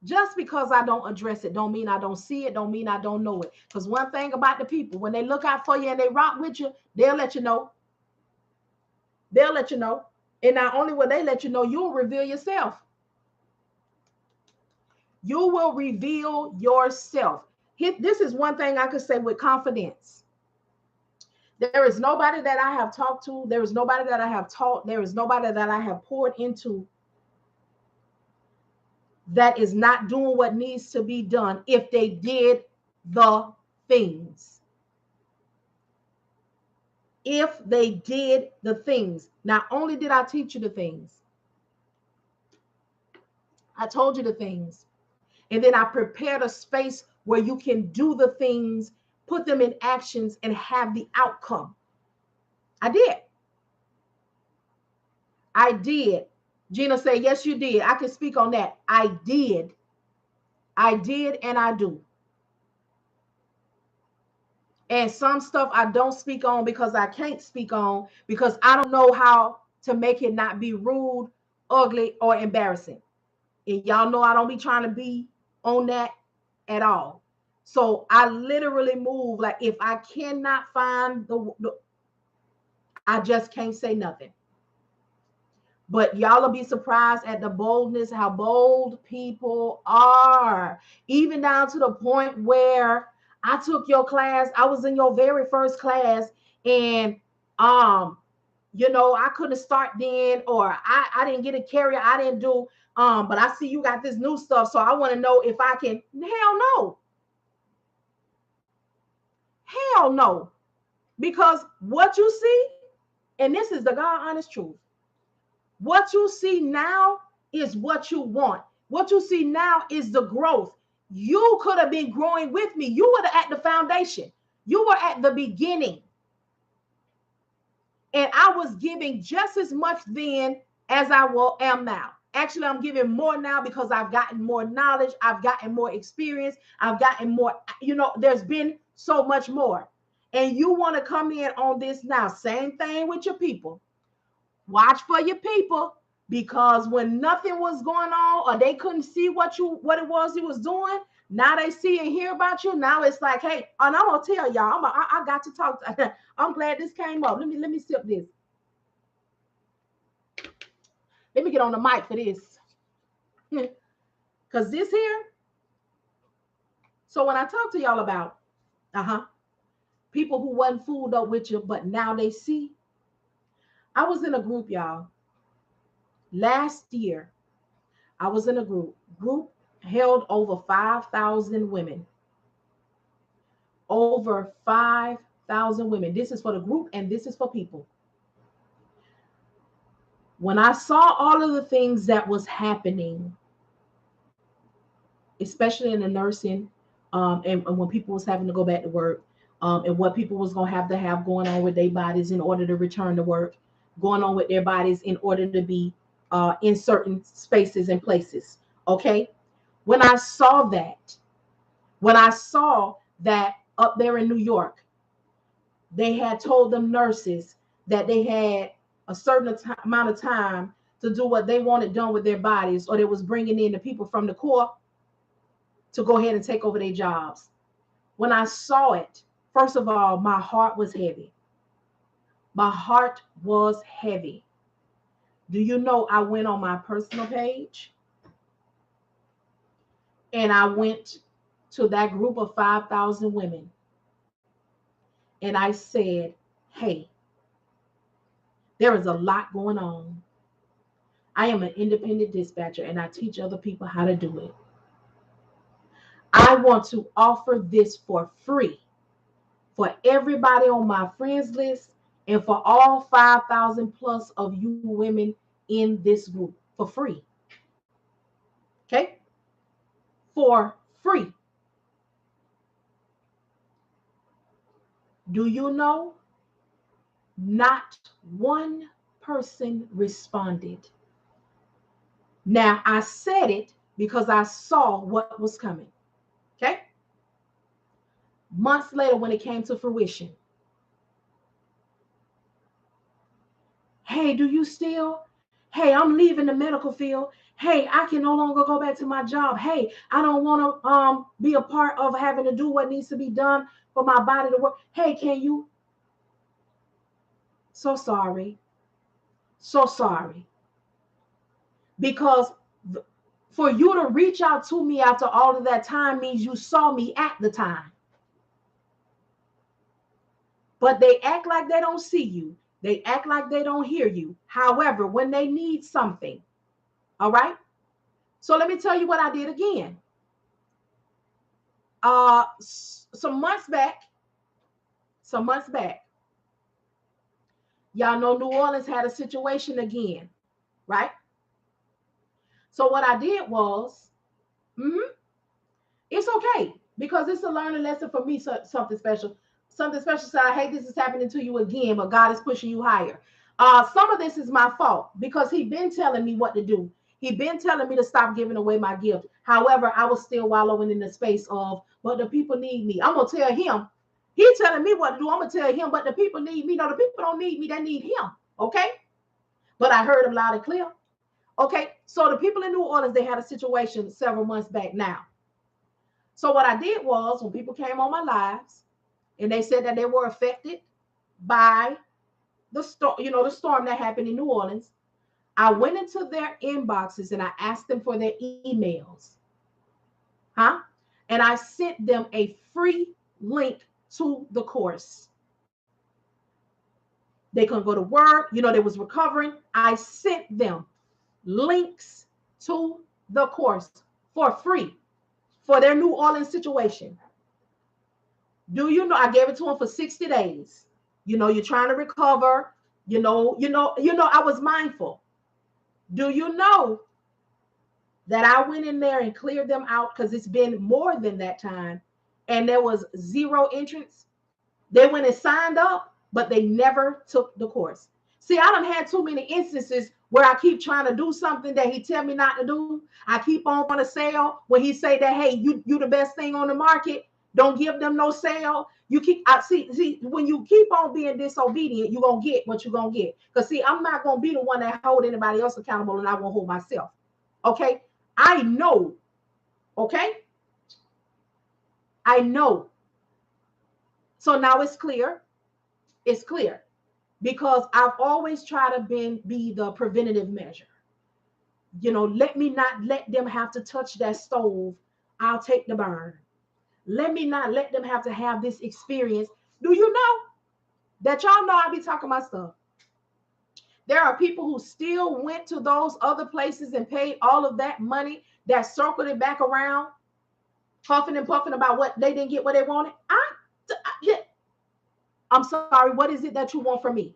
just because I don't address it, don't mean I don't see it, don't mean I don't know it. Because one thing about the people, when they look out for you and they rock with you, they'll let you know. They'll let you know. And not only will they let you know, you'll reveal yourself. You will reveal yourself. This is one thing I could say with confidence. There is nobody that I have talked to. There is nobody that I have taught. There is nobody that I have poured into that is not doing what needs to be done if they did the things. If they did the things. Not only did I teach you the things, I told you the things. And then I prepared a space where you can do the things, put them in actions, and have the outcome. I did. I did. Gina said, yes, you did. I can speak on that. I did. I did and I do. And some stuff I don't speak on because I can't speak on because I don't know how to make it not be rude, ugly, or embarrassing. And y'all know I don't be trying to be on that at all. So I literally move like if I cannot find I just can't say nothing. But y'all will be surprised at the boldness, how bold people are, even down to the point where I took your class. I was in your very first class, and I couldn't start then, or I didn't get a carrier, I didn't do, but I see you got this new stuff, so I want to know if I can. Hell no. Hell no. Because what you see, and this is the God honest truth, what you see now is what you want. What you see now is the growth. You could have been growing with me. You were at the foundation. You were at the beginning. And I was giving just as much then as I am now. Actually, I'm giving more now because I've gotten more knowledge. I've gotten more experience. I've gotten more, there's been so much more. And you want to come in on this now. Same thing with your people. Watch for your people, because when nothing was going on or they couldn't see what it was you was doing, now they see and hear about you. Now it's like, hey, and I'm gonna tell y'all, I got to talk. I'm glad this came up. Let me sip this. Let me get on the mic for this, because this here. So when I talk to y'all about people who wasn't fooled up with you, but now they see. I was in a group, y'all. Last year, I was in a group held over 5,000 women. Over 5,000 women. This is for the group and this is for people. When I saw all of the things that was happening, especially in the nursing, and when people was having to go back to work, and what people was going to have going on with their bodies in order to return to work, going on with their bodies in order to be in certain spaces and places. Okay. When I saw that up there in New York, they had told them nurses that they had a certain amount of time to do what they wanted done with their bodies, or they was bringing in the people from the Corps to go ahead and take over their jobs. When I saw it, first of all, my heart was heavy. My heart was heavy. Do you know I went on my personal page and I went to that group of 5,000 women and I said, hey, there is a lot going on. I am an independent dispatcher and I teach other people how to do it. I want to offer this for free for everybody on my friends list and for all 5,000 plus of you women in this group for free. Okay? For free. Do you know? Not one person responded. Now, I said it because I saw what was coming. Okay? Months later, when it came to fruition, hey, do you still? Hey, I'm leaving the medical field. Hey, I can no longer go back to my job. Hey, I don't want to be a part of having to do what needs to be done for my body to work. Hey, can you? So sorry. So sorry. Because for you to reach out to me after all of that time means you saw me at the time. But they act like they don't see you. They act like they don't hear you. However, when they need something, all right? So let me tell you what I did again. Some months back, y'all know New Orleans had a situation again, right? So what I did was, it's okay because it's a learning lesson for me, something special. Something special. So I hate this is happening to you again, but God is pushing you higher. Some of this is my fault because He's been telling me what to do. He's been telling me to stop giving away my gift. However, I was still wallowing in the space of, but the people need me. I'm gonna tell him. He's telling me what to do. I'm gonna tell him, but the people need me. No, the people don't need me. They need him. Okay. But I heard him loud and clear. Okay. So the people in New Orleans, they had a situation several months back now. So what I did was when people came on my lives and they said that they were affected by the storm, the storm that happened in New Orleans, I went into their inboxes and I asked them for their emails. Huh? And I sent them a free link to the course. They couldn't go to work, they was recovering. I sent them links to the course for free for their New Orleans situation. Do you know I gave it to them for 60 days? You're trying to recover. I was mindful. Do you know that I went in there and cleared them out because it's been more than that time and there was zero entrance? They went and signed up, but they never took the course. See, I done had too many instances where I keep trying to do something that he tell me not to do. I keep on a sale when he say that, hey, you the best thing on the market. Don't give them no sale. You keep see when you keep on being disobedient, you're gonna get what you're gonna get. Because see, I'm not gonna be the one that hold anybody else accountable, and I won't hold myself. Okay, I know. Okay, I know. So now it's clear. It's clear because I've always tried to be the preventative measure. Let me not let them have to touch that stove. I'll take the burn. Let me not let them have to have this experience. Do you know that y'all know I be talking my stuff? There are people who still went to those other places and paid all of that money that circled it back around, puffing and puffing about what they didn't get what they wanted. I'm sorry, what is it that you want from me?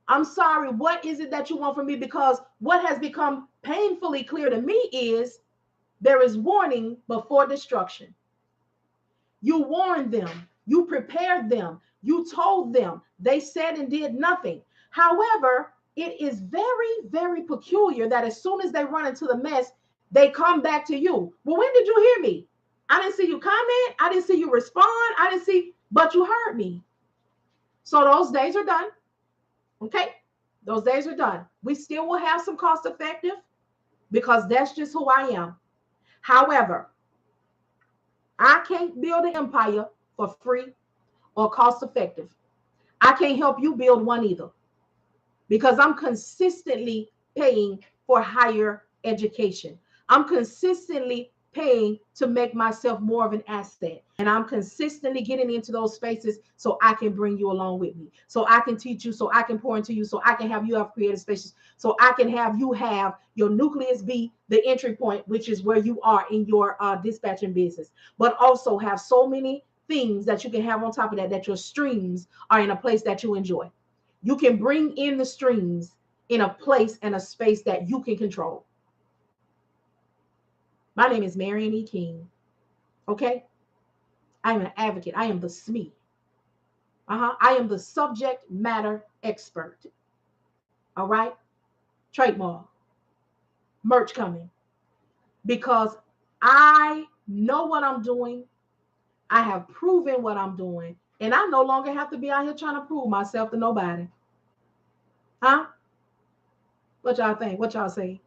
I'm sorry, what is it that you want from me? Because what has become painfully clear to me is there is warning before destruction. You warned them, you prepared them, you told them, they said and did nothing. However, it is very, very peculiar that as soon as they run into the mess, they come back to you. Well, when did you hear me? I didn't see you comment. I didn't see you respond. I didn't see, but you heard me. So those days are done. Okay, those days are done. We still will have some cost effective because that's just who I am. However, I can't build an empire for free or cost effective. I can't help you build one either because I'm consistently paying for higher education. I'm consistently paying to make myself more of an asset. And I'm consistently getting into those spaces so I can bring you along with me, so I can teach you, so I can pour into you, so I can have you have creative spaces, so I can have you have your nucleus be the entry point, which is where you are in your dispatching business, but also have so many things that you can have on top of that, that your streams are in a place that you enjoy. You can bring in the streams in a place and a space that you can control. My name is Marian E. King. Okay? I am an advocate. I am the SME. I am the subject matter expert. All right? Trademark. Merch coming. Because I know what I'm doing. I have proven what I'm doing. And I no longer have to be out here trying to prove myself to nobody. Huh? What y'all think? What y'all say?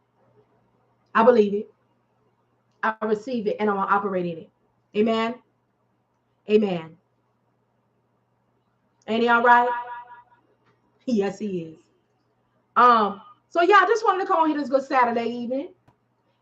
I believe it. I receive it, and I'm gonna operate in it. Amen. Amen. Ain't he all right? Yes, he is. So yeah, I just wanted to come on here this good Saturday evening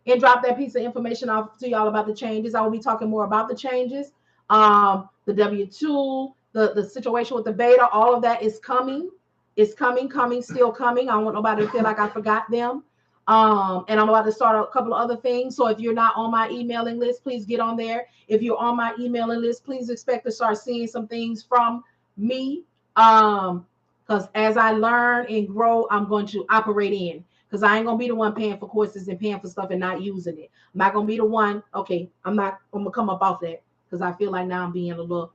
and drop that piece of information off to y'all about the changes. I will be talking more about the changes. The W-2, the situation with the beta, all of that is coming. It's coming, still coming. I don't want nobody to feel like I forgot them. And I'm about to start a couple of other things. So if you're not on my emailing list, please get on there. If you're on my emailing list, please expect to start seeing some things from me. Because as I learn and grow, I'm going to operate in. Because I ain't gonna be the one paying for courses and paying for stuff and not using it. I'm not gonna be the one. Okay, I'm gonna come up off that because I feel like now I'm being a little,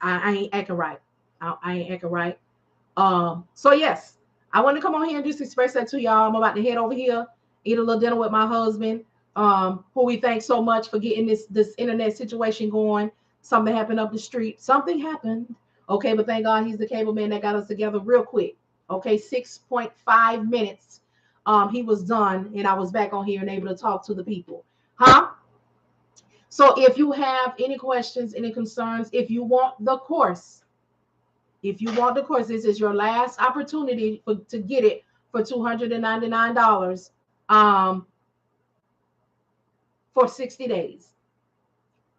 I ain't acting right. I ain't acting right. So yes, I want to come on here and just express that to y'all. I'm about to head over here, eat a little dinner with my husband, who we thank so much for getting this internet situation going. Something happened up the street. Something happened. Okay, but thank God he's the cable man that got us together real quick. Okay, 6.5 minutes. He was done, and I was back on here and able to talk to the people. So if you have any questions, any concerns, if you want the course, this is your last opportunity to get it for $299 for 60 days.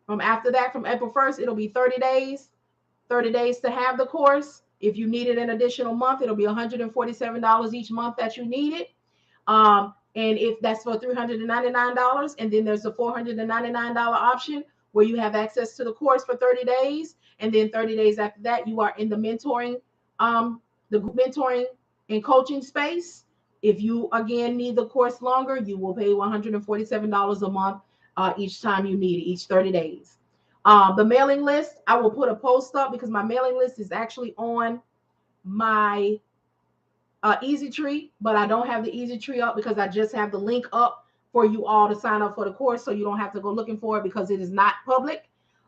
From after that, from April 1st, it'll be 30 days. 30 days to have the course. If you needed an additional month, it'll be $147 each month that you need it. And if that's for $399, and then there's a $499 option where you have access to the course for 30 days. And then 30 days after that, you are in the mentoring and coaching space. If you, again, need the course longer, you will pay $147 a month each time you need it, each 30 days. The mailing list, I will put a post up because my mailing list is actually on my Easy Tree, but I don't have the Easy Tree up because I just have the link up for you all to sign up for the course, so you don't have to go looking for it because it is not public.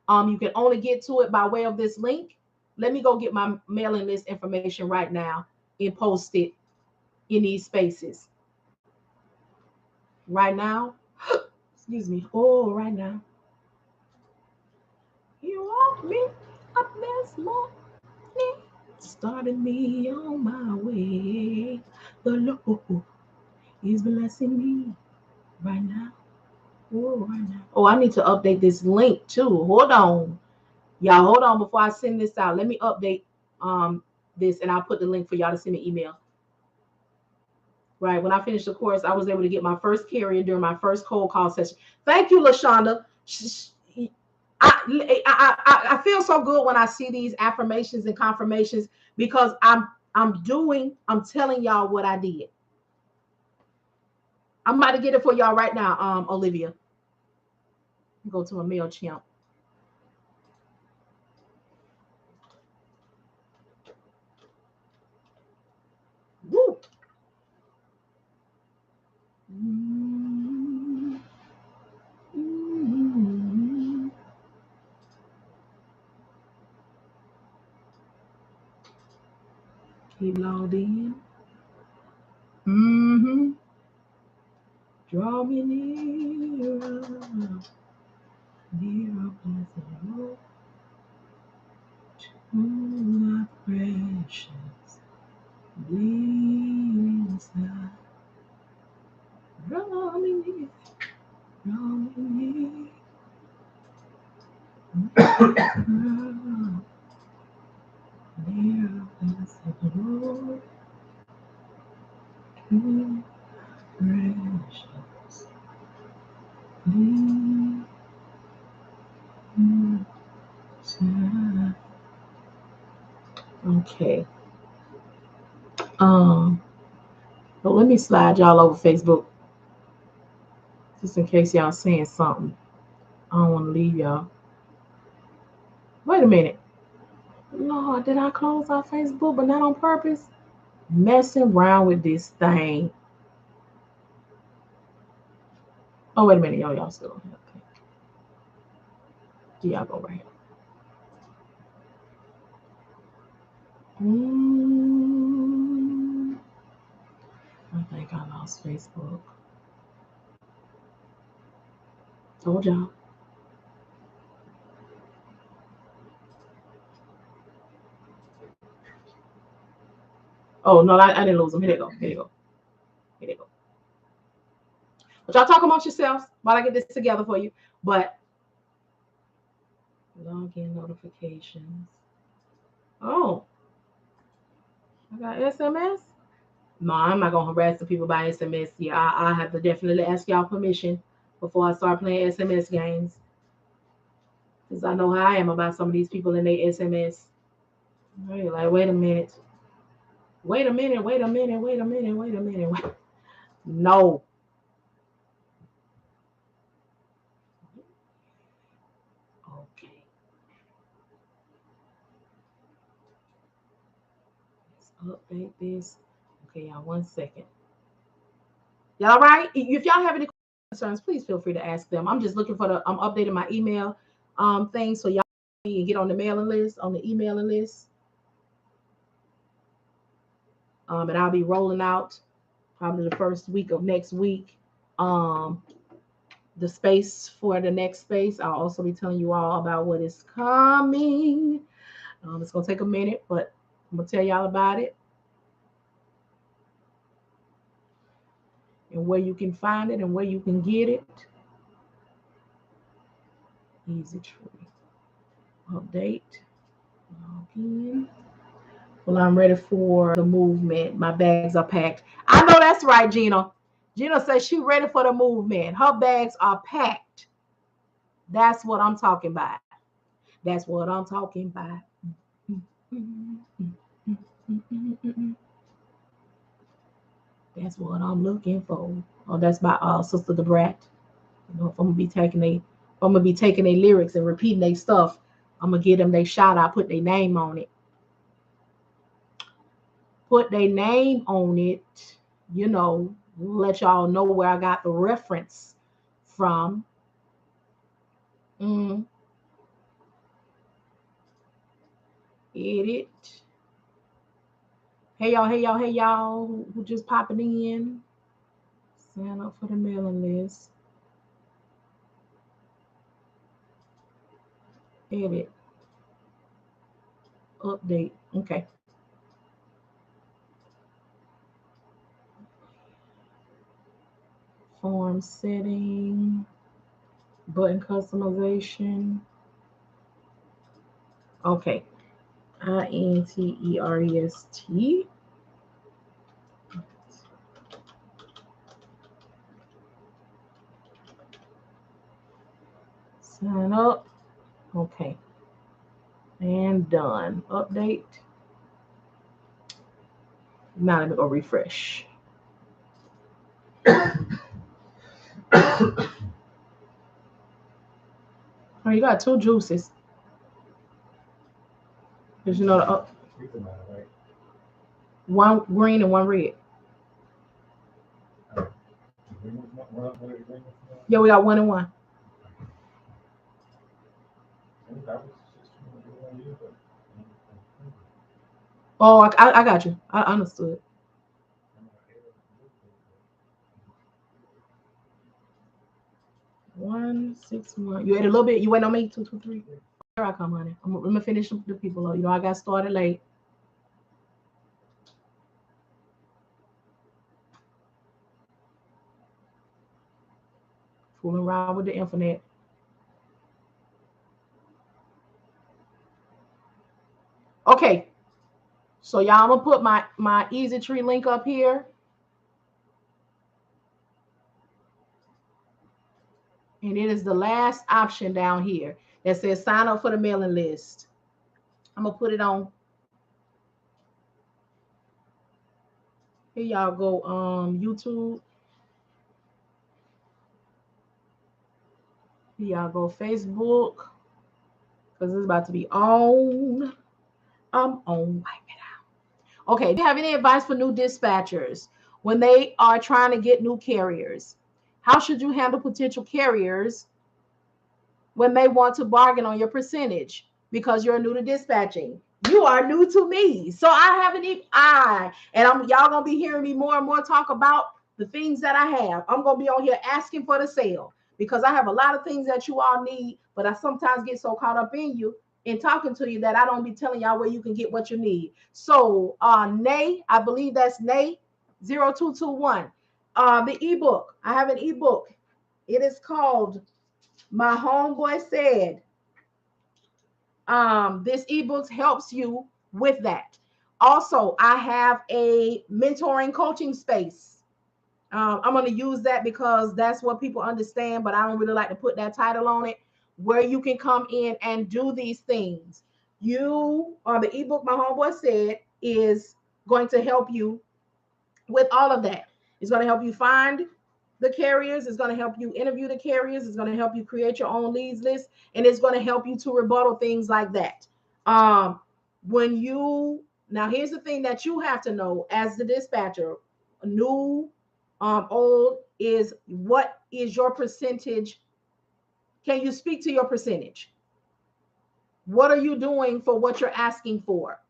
You can only get to it by way of this link. Let me go get my mailing list information right now and post it in these spaces. Right now, excuse me. Oh, right now. You woke me up this morning, started me on my way. The Lord is blessing me right now. Oh, right now. Oh, I need to update this link too. Hold on. Y'all, hold on before I send this out. Let me update this, and I'll put the link for y'all to send me email. Right. When I finished the course, I was able to get my first carrier during my first cold call session. Thank you, LaShonda. I feel so good when I see these affirmations and confirmations because I'm telling y'all what I did. I'm about to get it for y'all right now, Olivia. Go to a MailChimp. Woo. Keep logged in. Draw me nearer, nearer, blessed to my precious inside. Draw me near, draw me near. Okay. But let me slide y'all over Facebook just in case y'all saying something. I don't want to leave y'all. Wait a minute. Lord, did I close our Facebook but not on purpose? Messing around with this thing. Oh, wait a minute, y'all still on here. Okay. Y'all go right here. I think I lost Facebook. Told y'all. Oh no, I didn't lose them. Here they go. Here they go. Here they go. But y'all talk amongst yourselves while I get this together for you. But login notifications. Oh, I got SMS. No, I'm not gonna harass the people by SMS. Yeah, I have to definitely ask y'all permission before I start playing SMS games. Because I know how I am about some of these people in their SMS. You're like, wait a minute. Wait a minute, wait a minute, wait a minute, wait a minute. Wait. No. Okay. Let's update this. Okay, y'all, 1 second. Y'all right? If y'all have any concerns, please feel free to ask them. I'm just looking for I'm updating my email thing so y'all can get on the mailing list, on the emailing list. And I'll be rolling out probably the first week of next week. The space for the next space. I'll also be telling you all about what is coming. It's gonna take a minute, but I'm gonna tell y'all about it and where you can find it and where you can get it. Easy tree. Update. Login. Well, I'm ready for the movement. My bags are packed. I know that's right, Gina. Gina says she's ready for the movement. Her bags are packed. That's what I'm talking about. That's what I'm talking about. That's what I'm looking for. Oh, that's by Sister DeBrat. You know, if I'm gonna be taking their lyrics and repeating their stuff, I'm gonna give them their shout out, put their name on it. Put their name on it, you know, let y'all know where I got the reference from. Edit. Hey y'all, hey y'all, hey y'all who just popping in. Sign up for the mailing list. Edit. Update. Okay. Form setting. Button customization. Okay. INTEREST. Sign up. Okay. And done. Update. Now let me go refresh. Oh, you got 2 juices. Because you know the one green and one red. Yeah, we got 1 and 1. Oh, I got you. I understood. 161. You ate a little bit. You wait on me. 2, 2, 3. Here I come, honey. I'm gonna finish the people up. You know, I got started late. Fooling around with the internet. Okay. So y'all, I'm gonna put my Easy Tree link up here. And it is the last option down here that says sign up for the mailing list. I'm gonna put it on. Here y'all go. YouTube. Here y'all go. Facebook. Because it's about to be on. I'm on. Wipe it out. Okay. Do you have any advice for new dispatchers when they are trying to get new carriers? How should you handle potential carriers when they want to bargain on your percentage because you're new to dispatching? You are new to me, so I haven't even y'all gonna be hearing me more and more talk about the things that I have. I'm gonna be on here asking for the sale because I have a lot of things that you all need, but I sometimes get so caught up in you and talking to you that I don't be telling y'all where you can get what you need. So Nay, I believe that's Nay 0221. The ebook. I have an ebook. It is called My Homeboy Said. This ebook helps you with that. Also, I have a mentoring coaching space. I'm going to use that because that's what people understand, but I don't really like to put that title on it, where you can come in and do these things. The ebook My Homeboy Said is going to help you with all of that. It's going to help you find the carriers. It's going to help you interview the carriers. It's going to help you create your own leads list, and it's going to help you to rebuttal things like that. Now here's the thing that you have to know as the dispatcher, new, old, is what is your percentage? Can you speak to your percentage? What are you doing for what you're asking for?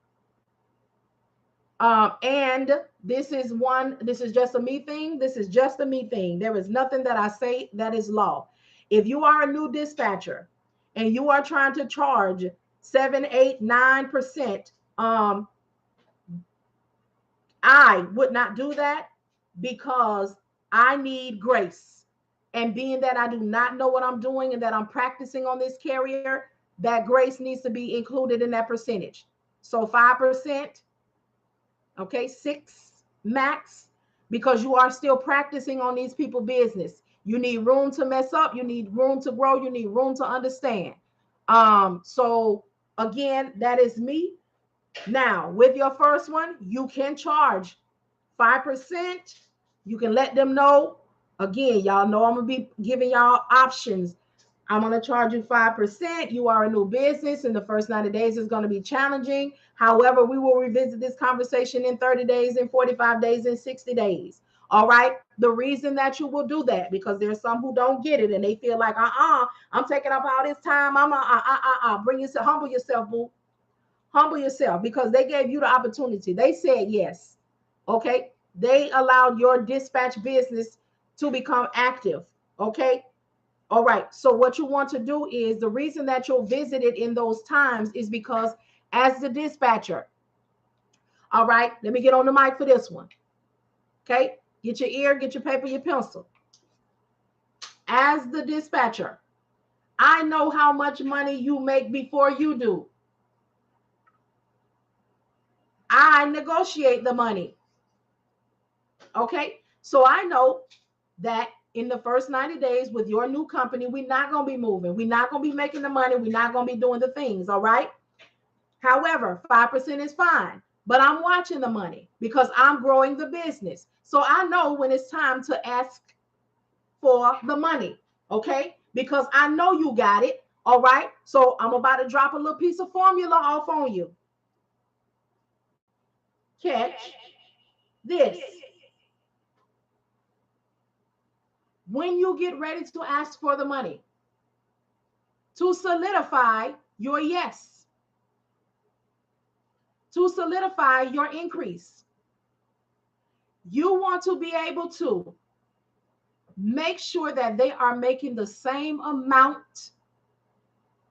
And this is just a me thing. This is just a me thing. There is nothing that I say that is law. If you are a new dispatcher and you are trying to charge 7, 8, 9%, I would not do that because I need grace. And being that I do not know what I'm doing and that I'm practicing on this carrier, that grace needs to be included in that percentage. So 5%. Okay, 6 max, because you are still practicing on these people business. You need room to mess up. You need room to grow. You need room to understand. So again, that is me. Now, with your first one, you can charge 5%. You can let them know. Again, y'all know I'm gonna be giving y'all options. I'm going to charge you 5%. You are a new business, and the first 90 days is going to be challenging. However, we will revisit this conversation in 30 days, in 45 days, in 60 days. All right. The reason that you will do that, because there's some who don't get it and they feel like, I'm taking up all this time. Bring yourself, humble yourself, boo. Humble yourself, because they gave you the opportunity. They said yes. Okay. They allowed your dispatch business to become active. Okay. All right. So what you want to do is, the reason that you'll visit it in those times is because as the dispatcher, all right, let me get on the mic for this one. Okay. Get your ear, get your paper, your pencil. As the dispatcher, I know how much money you make before you do. I negotiate the money. Okay. So I know that in the first 90 days with your new company, we're not going to be moving. We're not going to be making the money. We're not going to be doing the things. All right. However, 5% is fine, but I'm watching the money because I'm growing the business. So I know when it's time to ask for the money. Okay. Because I know you got it. All right. So I'm about to drop a little piece of formula off on you. Catch this. When you get ready to ask for the money, to solidify your yes, to solidify your increase, you want to be able to make sure that they are making the same amount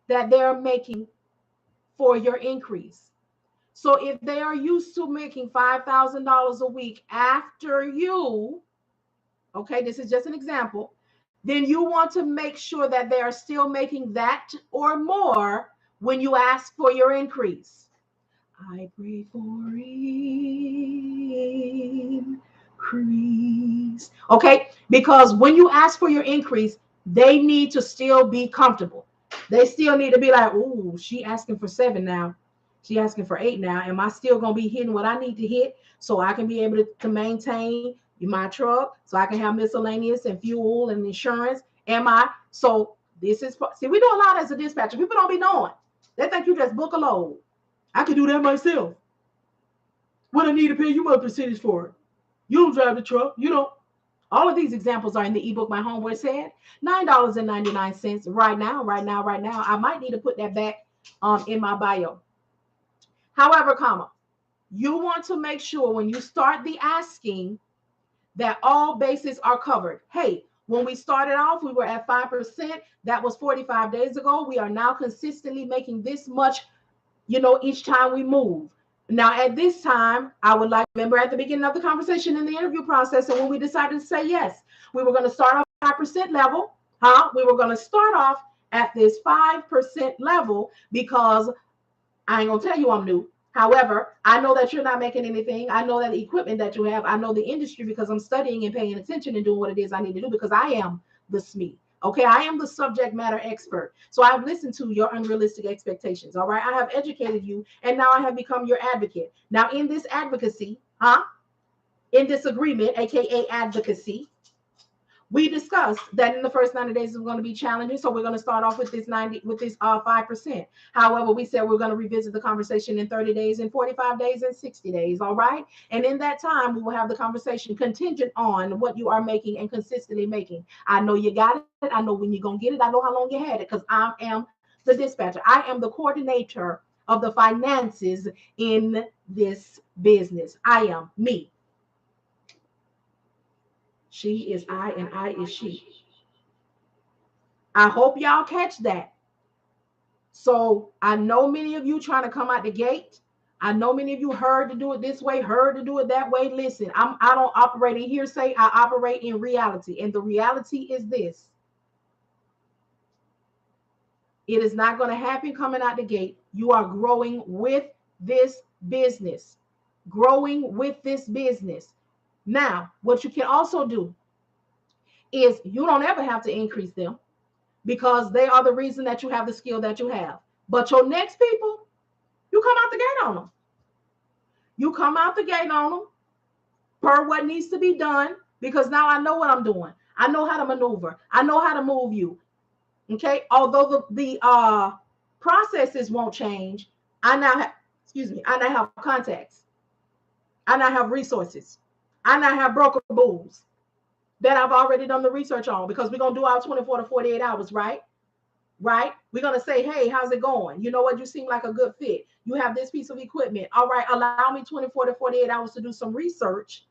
that they're making for your increase. So if they are used to making $5,000 a week after you, okay, this is just an example, then you want to make sure that they are still making that or more when you ask for your increase. I pray for increase. Okay, because when you ask for your increase, They need to still be comfortable. They still need to be like, ooh, she asking for 7 now. She asking for 8 now. Am I still gonna be hitting what I need to hit so I can be able to maintain my truck, so I can have miscellaneous and fuel and insurance? Am I? So this is see, we do a lot as a dispatcher. People don't be knowing. They think you just book a load. I can do that myself. What I need to pay you my percentage for it. You don't drive the truck. You don't. All of these examples are in the ebook My Home, where it said $9.99 right now, right now, right now. I might need to put that back in my bio. However, comma, you want to make sure when you start the asking that all bases are covered. Hey, when we started off, we were at 5%. That was 45 days ago. We are now consistently making this much, each time we move. Now, at this time, I would like, remember at the beginning of the conversation in the interview process, and when we decided to say yes, we were going to start off at 5% level. We were going to start off at this 5% level because I ain't going to tell you I'm new. However, I know that you're not making anything. I know that the equipment that you have. I know the industry because I'm studying and paying attention and doing what it is I need to do because I am the SME. Okay, I am the subject matter expert. So I've listened to your unrealistic expectations. All right, I have educated you, and now I have become your advocate. Now, in this advocacy, in this agreement, aka advocacy, we discussed that in the first 90 days is going to be challenging. So we're going to start off with this 5%. However, we said we're going to revisit the conversation in 30 days, in 45 days, and 60 days. All right. And in that time, we will have the conversation contingent on what you are making and consistently making. I know you got it. I know when you're going to get it. I know how long you had it because I am the dispatcher. I am the coordinator of the finances in this business. I am me. She is I and I is she. I hope y'all catch that. So I know many of you trying to come out the gate. I know many of you heard to do it this way, heard to do it that way. Listen, I don't operate in hearsay. I operate in reality. And the reality is this. It is not going to happen coming out the gate. You are growing with this business. Growing with this business. Now, what you can also do is you don't ever have to increase them because they are the reason that you have the skill that you have. But your next people, you come out the gate on them. You come out the gate on them per what needs to be done because now I know what I'm doing. I know how to maneuver. I know how to move you. Okay. Although the processes won't change, I now have, I now have contacts. I now have resources. I now have broker bulls that I've already done the research on because we're going to do our 24 to 48 hours, right? Right? We're going to say, hey, how's it going? You know what? You seem like a good fit. You have this piece of equipment. All right, allow me 24 to 48 hours to do some research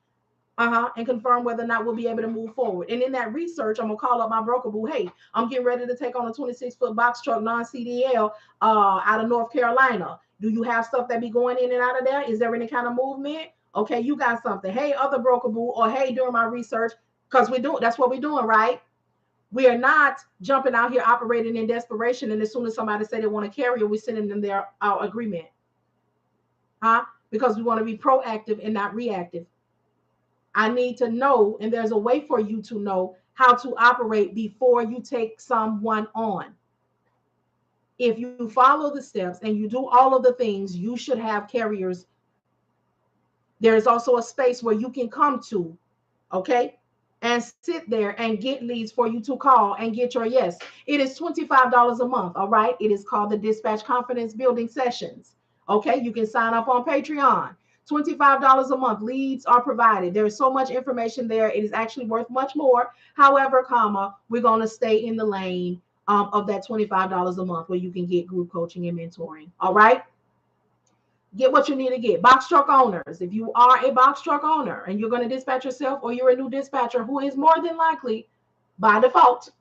and confirm whether or not we'll be able to move forward. And in that research, I'm going to call up my broker boo. Hey, I'm getting ready to take on a 26-foot box truck, non-CDL out of North Carolina. Do you have stuff that be going in and out of there? Is there any kind of movement? Okay, you got something. Hey, other broker boo, or hey, during my research, because that's what we're doing, right? We are not jumping out here operating in desperation. And as soon as somebody say they want a carrier, we're sending them our agreement. Because we want to be proactive and not reactive. I need to know, and there's a way for you to know how to operate before you take someone on. If you follow the steps and you do all of the things, you should have carriers. There's also a space where you can come to, okay, and sit there and get leads for you to call and get your yes. It is $25 a month, all right? It is called the Dispatch Confidence Building Sessions, okay? You can sign up on Patreon. $25 a month. Leads are provided. There's so much information there. It is actually worth much more. However, we're going to stay in the lane of that $25 a month where you can get group coaching and mentoring, all right? Get what you need to get. Box truck owners. If you are a box truck owner and you're going to dispatch yourself, or you're a new dispatcher who is more than likely, by default,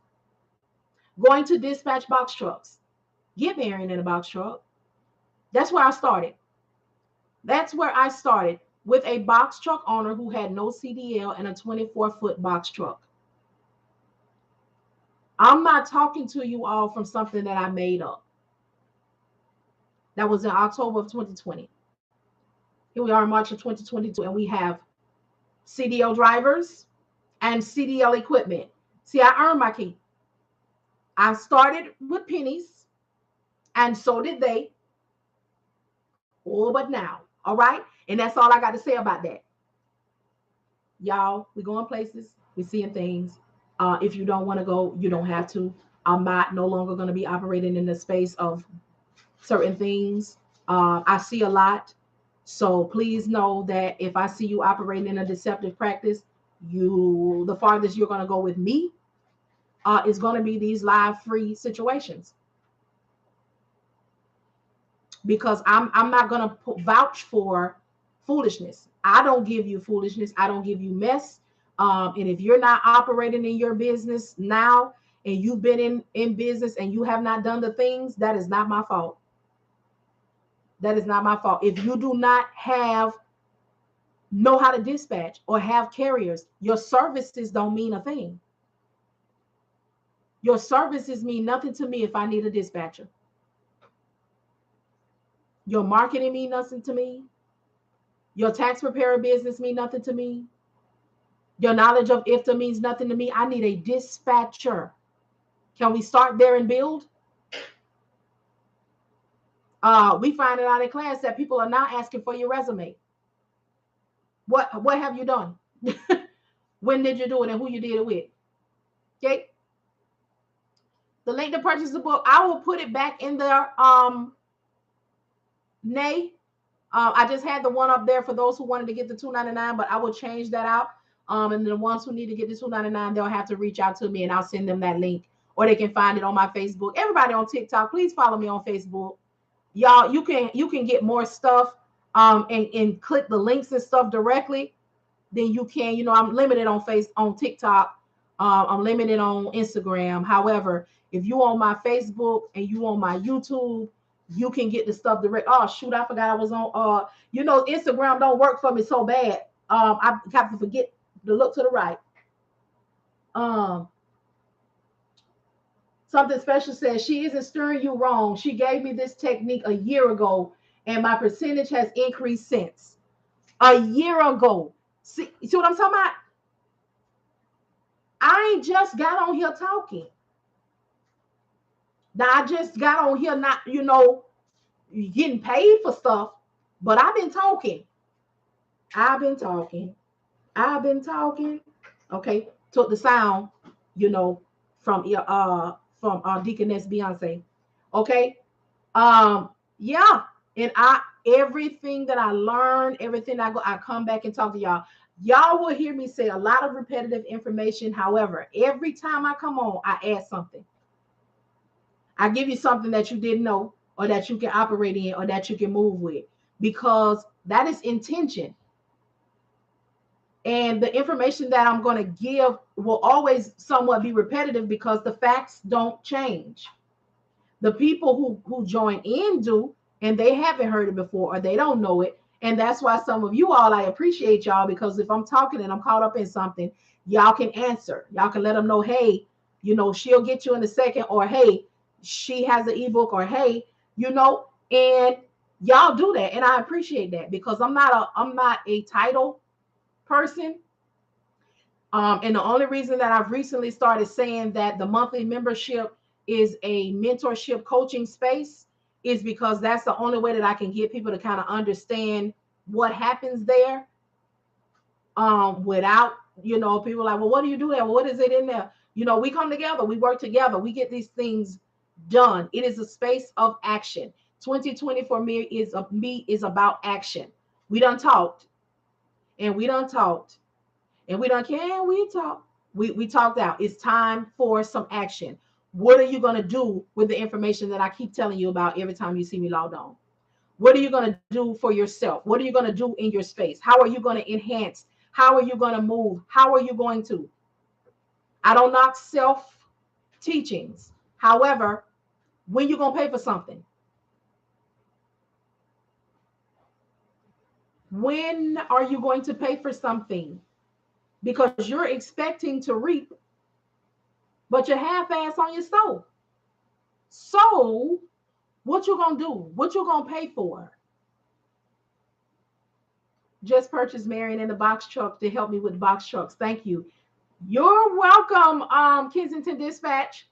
going to dispatch box trucks, get Marian in a box truck. That's where I started. That's where I started, with a box truck owner who had no CDL and a 24-foot box truck. I'm not talking to you all from something that I made up. That was in October of 2020. Here we are in March of 2022, and we have CDL drivers and CDL equipment. See, I earned my keep. I started with pennies, and so did they. Oh, but now, all right? And that's all I got to say about that. Y'all, we going places, we seeing things. If you don't want to go, you don't have to. I'm not no longer going to be operating in the space of certain things. I see a lot. So please know that if I see you operating in a deceptive practice, the farthest you're going to go with me is going to be these live free situations, because I'm not going to vouch for foolishness. I don't give you foolishness. I don't give you mess. And if you're not operating in your business now, and you've been in business and you have not done the things, that is not my fault. That is not my fault. If you do not know how to dispatch or have carriers, your services don't mean a thing. Your services mean nothing to me if I need a dispatcher. Your marketing mean nothing to me. Your tax preparer business mean nothing to me. Your knowledge of IFTA means nothing to me. I need a dispatcher. Can we start there and build? We find it out in class that people are now asking for your resume. What have you done? When did you do it and who you did it with? Okay. The link to purchase the book, I will put it back in there. Nay, I just had the one up there for those who wanted to get the $2.99, but I will change that out. And the ones who need to get the $2.99, they'll have to reach out to me and I'll send them that link, or they can find it on my Facebook. Everybody on TikTok, please follow me on Facebook. Y'all, you can get more stuff and click the links and stuff directly than you can. You know, I'm limited on TikTok. I'm limited on Instagram. However, if you on my Facebook and you on my YouTube, you can get the stuff direct. Oh shoot, I forgot I was on Instagram don't work for me so bad. I have to forget to look to the right. Something special says she isn't steering you wrong. She gave me this technique a year ago and my percentage has increased since. A year ago. See what I'm talking about? I ain't just got on here talking. Now I just got on here not, getting paid for stuff, but I've been talking. I've been talking. I've been talking. Okay, took the sound, from Deaconess Beyonce. Okay, yeah, and everything that I learned, everything I come back and talk to y'all. Y'all will hear me say a lot of repetitive information. However, every time I come on, I add something. I give you something that you didn't know, or that you can operate in, or that you can move with, because that is intention. And the information that I'm going to give will always somewhat be repetitive because the facts don't change. The people who join in do, and they haven't heard it before or they don't know it. And that's why some of you all, I appreciate y'all, because if I'm talking and I'm caught up in something, y'all can answer. Y'all can let them know, hey, she'll get you in a second, or hey, she has an ebook, or hey, and y'all do that. And I appreciate that, because I'm not a title person. And the only reason that I've recently started saying that the monthly membership is a mentorship coaching space is because that's the only way that I can get people to kind of understand what happens there. Without, people like, well, what do you do there? Well, what is it in there? We come together, we work together, we get these things done. It is a space of action. 2020 for me is about action. We done talked, and we done talked. And we don't care. We talk. We talked out. It's time for some action. What are you going to do with the information that I keep telling you about every time you see me logged on? What are you going to do for yourself? What are you going to do in your space? How are you going to enhance? How are you going to move? How are you going to? I don't knock self teachings. However, when you going to pay for something? When are you going to pay for something? Because you're expecting to reap, but you're half-ass on your stove. So what you gonna do? What you gonna pay for? Just purchased Marian in the box truck to help me with the box trucks. Thank you. You're welcome, Kensington Dispatch.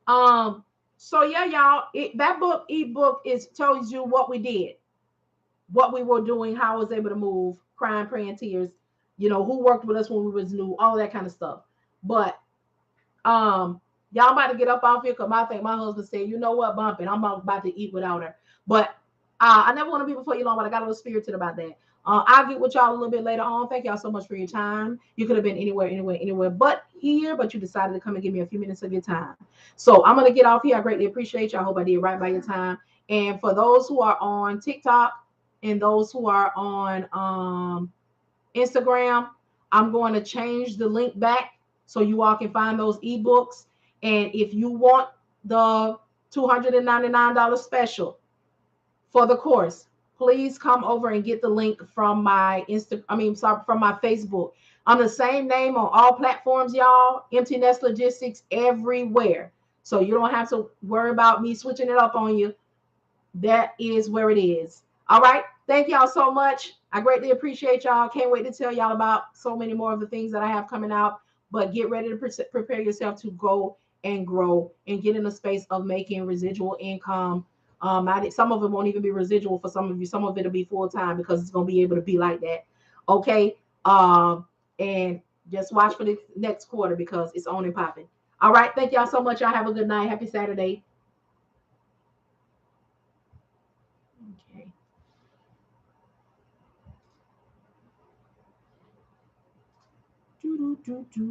So yeah, y'all, that book, ebook, is tells you what we did, what we were doing, how I was able to move, crying, praying, tears, who worked with us when we was new, all that kind of stuff. But y'all about to get up off here because I think my husband said, you know what, bumping, I'm about to eat without her. But I never want to be before you long, but I got a little spirited about that. I'll get with y'all a little bit later on. Thank y'all so much for your time. You could have been anywhere but here, but you decided to come and give me a few minutes of your time. So I'm gonna get off here. I greatly appreciate you. I hope I did right by your time. And for those who are on TikTok and those who are on Instagram, I'm going to change the link back so you all can find those ebooks. And if you want the $299 special for the course, please come over and get the link from my from my Facebook. I'm the same name on all platforms, y'all. Empty Nest Logistics everywhere. So you don't have to worry about me switching it up on you. That is where it is. All right. Thank y'all so much. I greatly appreciate y'all. Can't wait to tell y'all about so many more of the things that I have coming out. But get ready to prepare yourself to go and grow and get in a space of making residual income. Some of it won't even be residual for some of you. Some of it will be full time because it's going to be able to be like that. Okay. And just watch for the next quarter because it's on and popping. All right. Thank y'all so much. Y'all have a good night. Happy Saturday. Okay. Do, do, do, do.